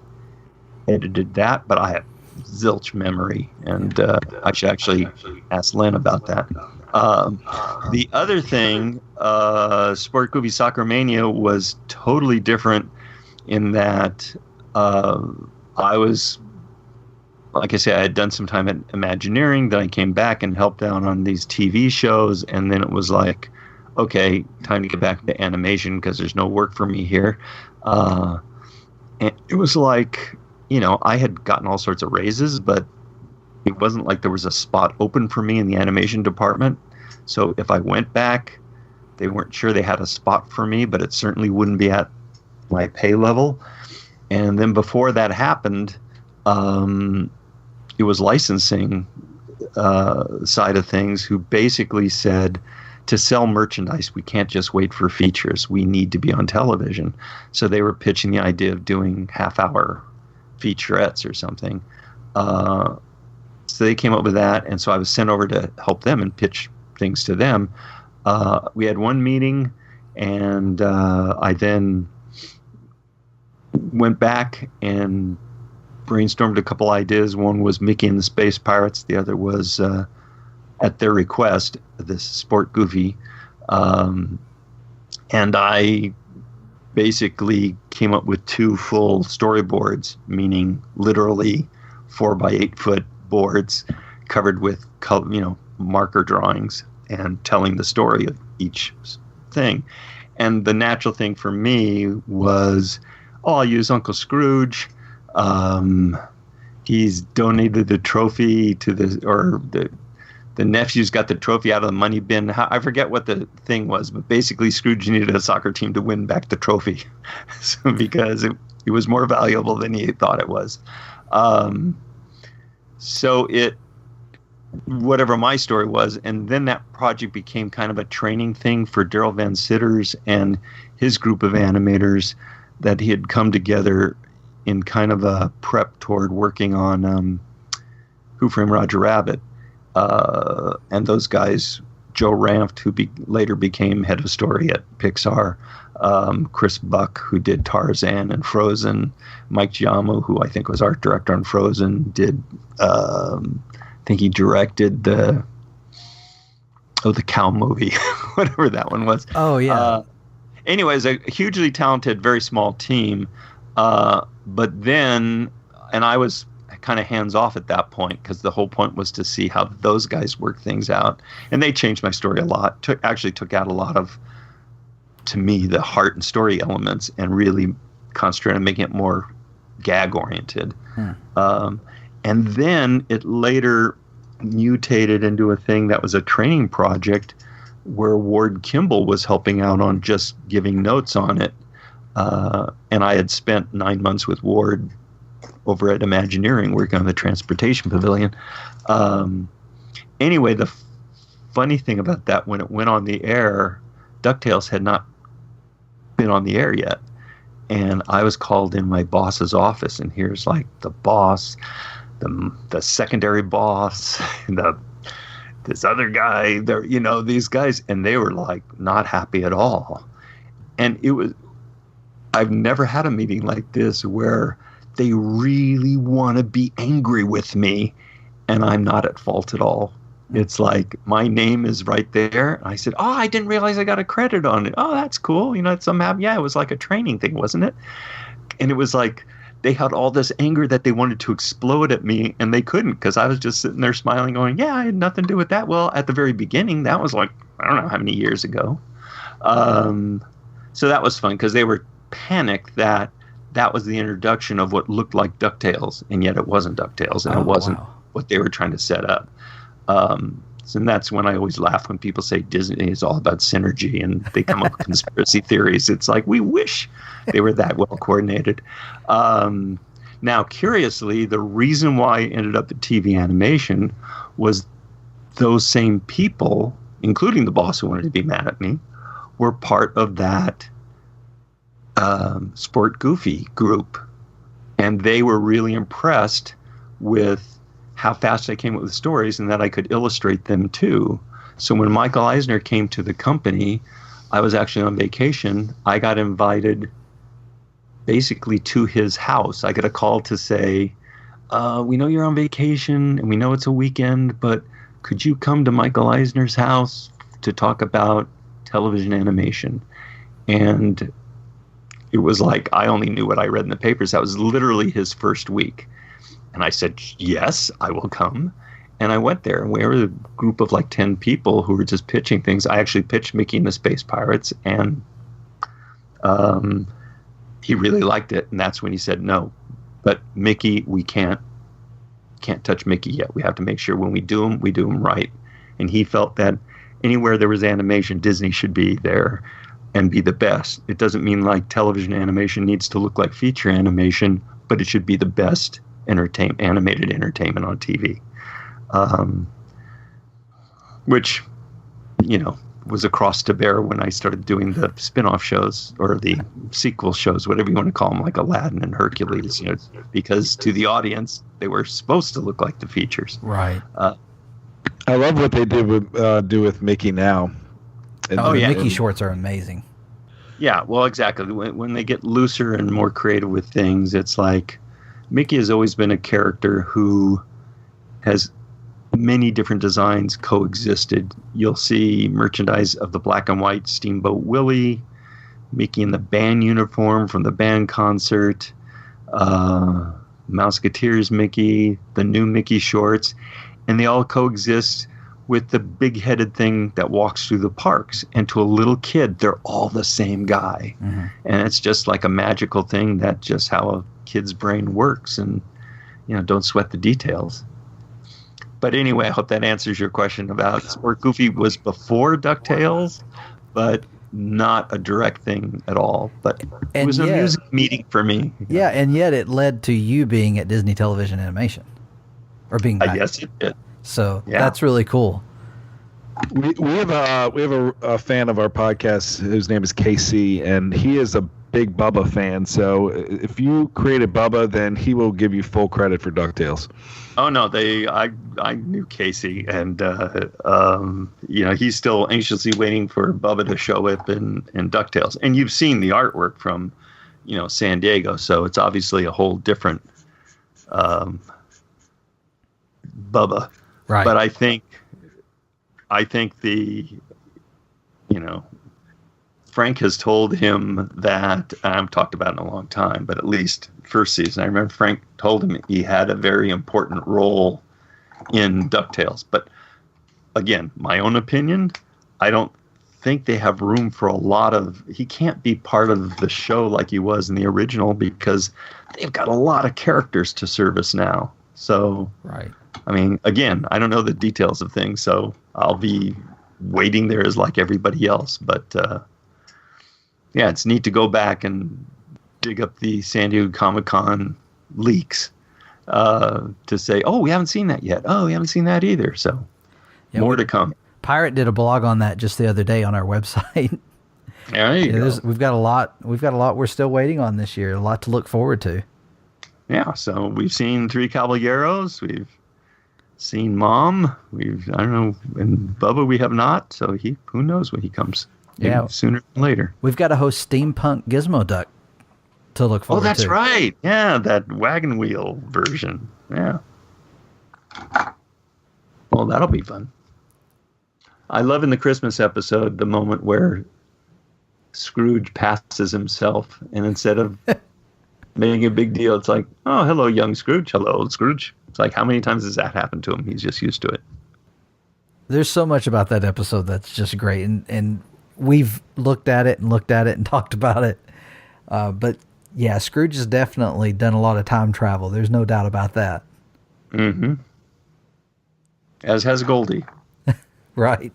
edited that, but I have zilch memory, and I should actually ask Len about that. The other thing, Sport Goofy Soccer Mania was totally different in that I was, like I said, I had done some time at Imagineering, then I came back and helped out on these TV shows, and then it was like, okay, time to get back to animation because there's no work for me here. And it was like, I had gotten all sorts of raises, but it wasn't like there was a spot open for me in the animation department. So if I went back, they weren't sure they had a spot for me, but it certainly wouldn't be at my pay level. And then before that happened, it was licensing side of things who basically said, to sell merchandise, we can't just wait for features. We need to be on television. So they were pitching the idea of doing half-hour featurettes or something. So they came up with that, and so I was sent over to help them and pitch things to them. We had one meeting, and I then went back and brainstormed a couple ideas. One was Mickey and the Space Pirates. The other was, at their request, this Sport Goofy. And I basically came up with 2 full storyboards, meaning literally 4x8 foot boards covered with marker drawings and telling the story of each thing. And the natural thing for me was, I'll use Uncle Scrooge. He's donated the trophy to the nephew's got the trophy out of the money bin. I forget what the thing was, but basically Scrooge needed a soccer team to win back the trophy because it was more valuable than he thought it was. So whatever my story was, and then that project became kind of a training thing for Daryl Van Sitters and his group of animators that he had come together in kind of a prep toward working on Who Framed Roger Rabbit. And those guys, Joe Ranft, who later became head of story at Pixar, Chris Buck, who did Tarzan and Frozen, Mike Giamo, who I think was art director on Frozen, did, I think he directed the cow movie, whatever that one was. Oh, yeah. Anyways, a hugely talented, very small team. But then, and I was kind of hands off at that point because the whole point was to see how those guys work things out, and they changed my story a lot. Actually took out a lot of, to me, the heart and story elements and really concentrated on making it more gag oriented. And then it later mutated into a thing that was a training project where Ward Kimball was helping out on just giving notes on it. And I had spent 9 months with Ward over at Imagineering working on the Transportation Pavilion. Anyway, the funny thing about that, when it went on the air, DuckTales had not been on the air yet. And I was called in my boss's office, and here's like the boss, the secondary boss, this other guy, these guys, and they were like not happy at all. And I've never had a meeting like this where they really want to be angry with me, and I'm not at fault at all. It's like my name is right there. And I said, "Oh, I didn't realize I got a credit on it. Oh, that's cool. Somehow, yeah, it was like a training thing, wasn't it?" And it was like they had all this anger that they wanted to explode at me, and they couldn't because I was just sitting there smiling, going, "Yeah, I had nothing to do with that." Well, at the very beginning, that was like I don't know how many years ago. So that was fun because they were panicked that was the introduction of what looked like DuckTales, and yet it wasn't DuckTales, and it wasn't what they were trying to set up. And that's when I always laugh when people say Disney is all about synergy and they come up with conspiracy theories. It's like, we wish they were that well coordinated. Now, curiously, the reason why I ended up at TV animation was those same people, including the boss who wanted to be mad at me, were part of that Sport Goofy group. And they were really impressed with how fast I came up with stories and that I could illustrate them too. So when Michael Eisner came to the company, I was actually on vacation. I got invited basically to his house. I got a call to say, we know you're on vacation and we know it's a weekend, but could you come to Michael Eisner's house to talk about television animation? And it was like, I only knew what I read in the papers. That was literally his first week. And I said, yes, I will come. And I went there. We were a group of like 10 people who were just pitching things. I actually pitched Mickey and the Space Pirates, and he really liked it. And that's when he said, no, but Mickey, we can't touch Mickey yet. We have to make sure when we do them right. And he felt that anywhere there was animation, Disney should be there and be the best. It doesn't mean like television animation needs to look like feature animation, but it should be the best animated entertainment on TV. Which, was a cross to bear when I started doing the spin-off shows or the sequel shows, whatever you want to call them, like Aladdin and Hercules, because to the audience, they were supposed to look like the features. Right. I love what they did do with Mickey now. Mickey shorts are amazing. Yeah, well, exactly. When they get looser and more creative with things, it's like Mickey has always been a character who has many different designs coexisted. You'll see merchandise of the black and white Steamboat Willie, Mickey in the band uniform from the band concert, Mouseketeers Mickey, the new Mickey shorts, and they all coexist with the big-headed thing that walks through the parks. And to a little kid, they're all the same guy. Mm-hmm. And it's just like a magical thing, that's just how a kid's brain works. And, don't sweat the details. But anyway, I hope that answers your question about Sport Goofy was before DuckTales, but not a direct thing at all. But it was a music meeting for me. Yeah, and yet it led to you being at Disney Television Animation. Or being back. Yes, it did. So that's really cool. We have a fan of our podcast whose name is KC, and he is a big Bubba fan. So if you created Bubba, then he will give you full credit for DuckTales. Oh no, I knew Casey, and he's still anxiously waiting for Bubba to show up in DuckTales. And you've seen the artwork from, San Diego, so it's obviously a whole different Bubba. Right. But I think the Frank has told him that, I've talked about it in a long time, but at least first season, I remember Frank told him he had a very important role in DuckTales. But again, my own opinion, I don't think they have room for he can't be part of the show like he was in the original, because they've got a lot of characters to service now. So, right. I mean, again, I don't know the details of things, so I'll be waiting there as like everybody else. But it's neat to go back and dig up the San Diego Comic-Con leaks to say, oh, we haven't seen that yet. Oh, we haven't seen that either. So more to come. Pirate did a blog on that just the other day on our website. There you go. We've got a lot we're still waiting on this year. A lot to look forward to. Yeah, so we've seen Three Caballeros. We've seen Mom. I don't know, and Bubba we have not. So who knows when he comes? Maybe sooner than later. We've got a host Steampunk Gizmo Duck to look forward to. Oh, that's right. Yeah, that wagon wheel version. Yeah. Well, that'll be fun. I love in the Christmas episode the moment where Scrooge passes himself, and instead of making a big deal, it's like, oh, hello, young Scrooge. Hello, old Scrooge. It's like, how many times has that happened to him? He's just used to it. There's so much about that episode that's just great, and we've looked at it and talked about it. But yeah, Scrooge has definitely done a lot of time travel. There's no doubt about that. Mm-hmm. As has Goldie. Right.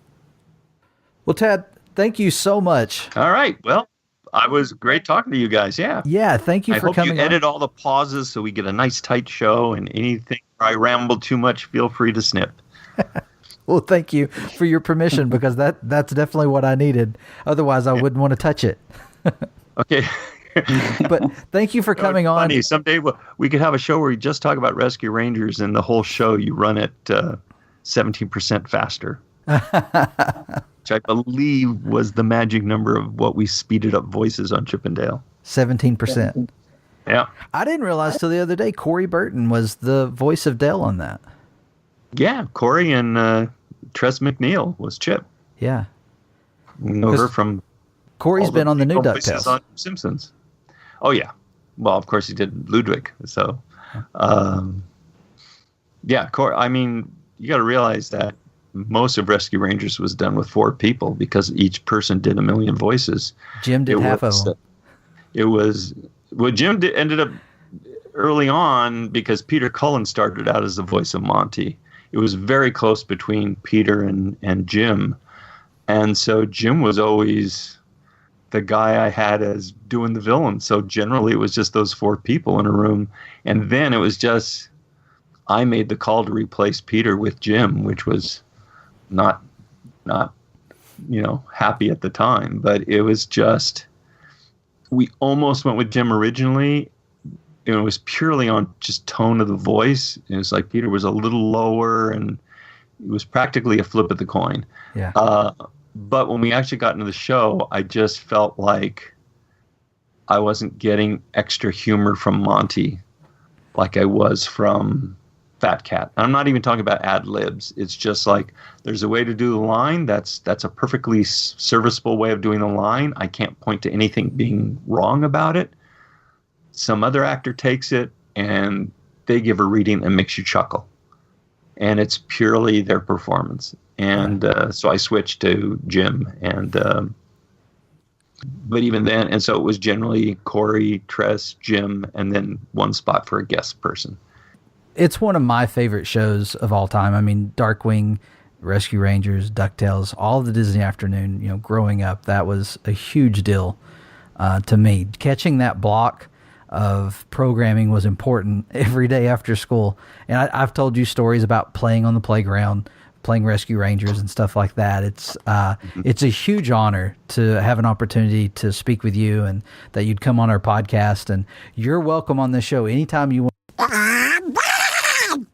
Well, Tad, thank you so much. All right. Well, I was great talking to you guys. Yeah. Yeah. Thank you for coming. I hope you edit all the pauses so we get a nice tight show, and anything where I ramble too much, feel free to snip. Well, thank you for your permission, because that's definitely what I needed. Otherwise, I wouldn't want to touch it. Okay. But thank you for coming on. Funny. Someday we could have a show where we just talk about Rescue Rangers, and the whole show you run it 17% faster. Which I believe was the magic number of what we speeded up voices on Chip and Dale. 17%. Yeah. I didn't realize till the other day Corey Burton was the voice of Dale on that. Yeah, Corey and Tress McNeil was Chip. Yeah. We know her from... Corey's been on the new DuckTales. On Simpsons. Oh, yeah. Well, of course he did Ludwig. So, yeah, Corey, I mean, you got to realize that most of Rescue Rangers was done with 4 people because each person did a million voices. Jim did half of them. It was... Well, Jim ended up early on because Peter Cullen started out as the voice of Monty. It was very close between Peter and Jim. And so Jim was always the guy I had as doing the villain. So generally it was just those 4 people in a room. And then it was just, I made the call to replace Peter with Jim, which was not, happy at the time, but it was just, we almost went with Jim originally. It was purely on just tone of the voice. It was like Peter was a little lower, and it was practically a flip of the coin. Yeah. But when we actually got into the show, I just felt like I wasn't getting extra humor from Monty like I was from Fat Cat. I'm not even talking about ad libs. It's just like there's a way to do the line. That's a perfectly serviceable way of doing the line. I can't point to anything being wrong about it. Some other actor takes it and they give a reading that makes you chuckle. And it's purely their performance. And so I switched to Jim. And but even then, and so it was generally Corey, Tress, Jim, and then one spot for a guest person. It's one of my favorite shows of all time. I mean, Darkwing, Rescue Rangers, DuckTales, all of the Disney Afternoon, growing up, that was a huge deal to me. Catching that block of programming was important every day after school. And I've told you stories about playing on the playground, playing Rescue Rangers and stuff like that. It's a huge honor to have an opportunity to speak with you and that you'd come on our podcast. And you're welcome on this show anytime you want. Of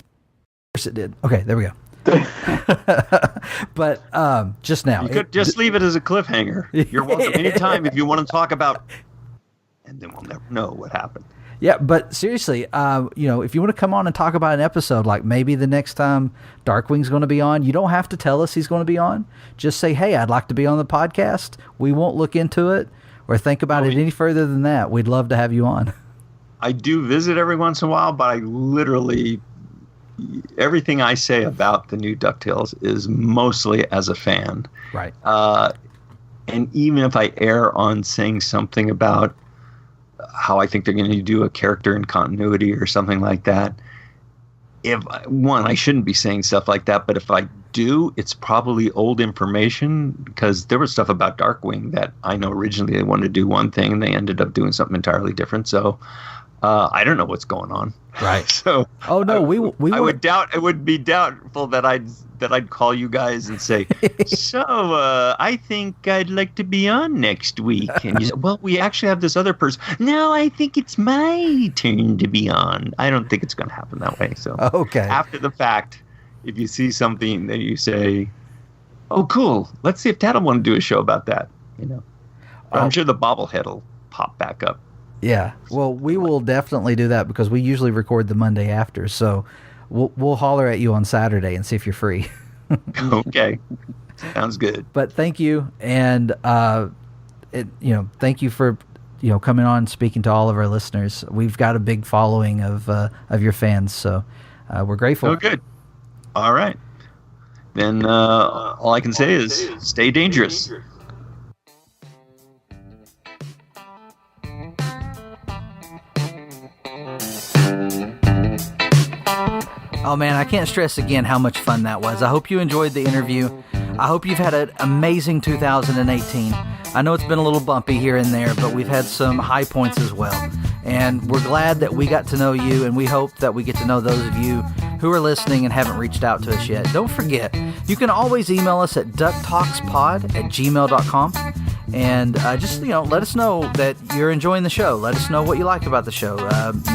course it did. Okay, there we go. But just now. You could just leave it as a cliffhanger. You're welcome anytime if you want to talk about, and then we'll never know what happened. Yeah, but seriously, if you want to come on and talk about an episode, like maybe the next time Darkwing's going to be on, you don't have to tell us he's going to be on. Just say, hey, I'd like to be on the podcast. We won't look into it or think about it any further than that. We'd love to have you on. I do visit every once in a while, but I literally, everything I say about the new DuckTales is mostly as a fan. Right. And even if I err on saying something about how I think they're going to do a character in continuity or something like that, I shouldn't be saying stuff like that, but if I do, it's probably old information, because there was stuff about Darkwing that I know originally they wanted to do one thing and they ended up doing something entirely different. So I don't know what's going on. Right. So oh no, I would be doubtful that I'd call you guys and say, so I think I'd like to be on next week. And you say, well, we actually have this other person. No, I think it's my turn to be on. I don't think it's going to happen that way. So okay. After the fact, if you see something that you say, oh, cool, let's see if Tad will want to do a show about that. I'm sure the bobblehead will pop back up. Yeah, well, we will definitely do that because we usually record the Monday after. So we'll holler at you on Saturday and see if you're free. Okay, sounds good. But thank you, and thank you for coming on and speaking to all of our listeners. We've got a big following of your fans, so we're grateful. Oh, good. All right, then all I can say is stay dangerous. Oh man, I can't stress again how much fun that was. I hope you enjoyed the interview. I hope you've had an amazing 2018. I know it's been a little bumpy here and there, but we've had some high points as well. And we're glad that we got to know you, and we hope that we get to know those of you who are listening and haven't reached out to us yet, don't forget, you can always email us at ducktalkspod@gmail.com. And just, let us know that you're enjoying the show. Let us know what you like about the show.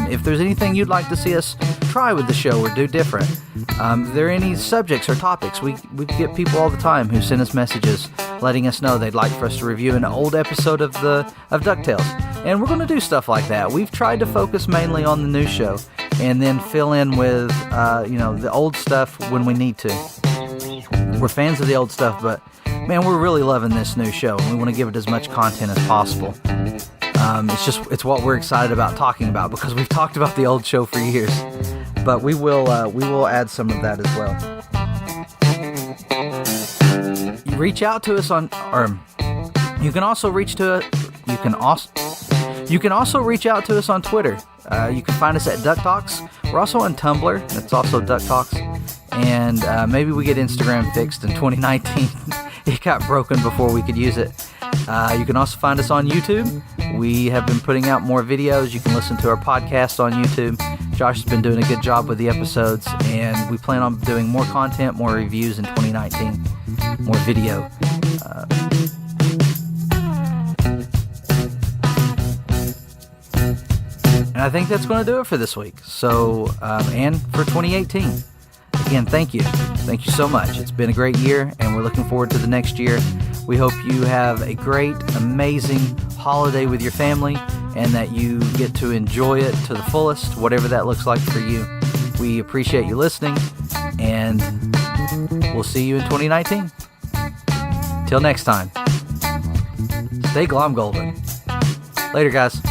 If there's anything you'd like to see us try with the show or do different. If there are any subjects or topics, we get people all the time who send us messages letting us know they'd like for us to review an old episode of DuckTales. And we're going to do stuff like that. We've tried to focus mainly on the new show and then fill in with, the old stuff when we need to. We're fans of the old stuff, but man, we're really loving this new show, and we want to give it as much content as possible. It's what we're excited about talking about, because we've talked about the old show for years. But we will add some of that as well. You reach out to us you can also reach out to us on Twitter. You can find us at DuckTalks. We're also on Tumblr. That's also DuckTalks. And maybe we get Instagram fixed in 2019. It got broken before we could use it. You can also find us on YouTube. We have been putting out more videos. You can listen to our podcast on YouTube. Josh has been doing a good job with the episodes, and we plan on doing more content, more reviews in 2019, more video. And I think that's going to do it for this week. So, and for 2018. Again, thank you. Thank you so much. It's been a great year, and we're looking forward to the next year. We hope you have a great, amazing holiday with your family, and that you get to enjoy it to the fullest, whatever that looks like for you. We appreciate you listening, and we'll see you in 2019. Till next time, stay glom golden. Later, guys.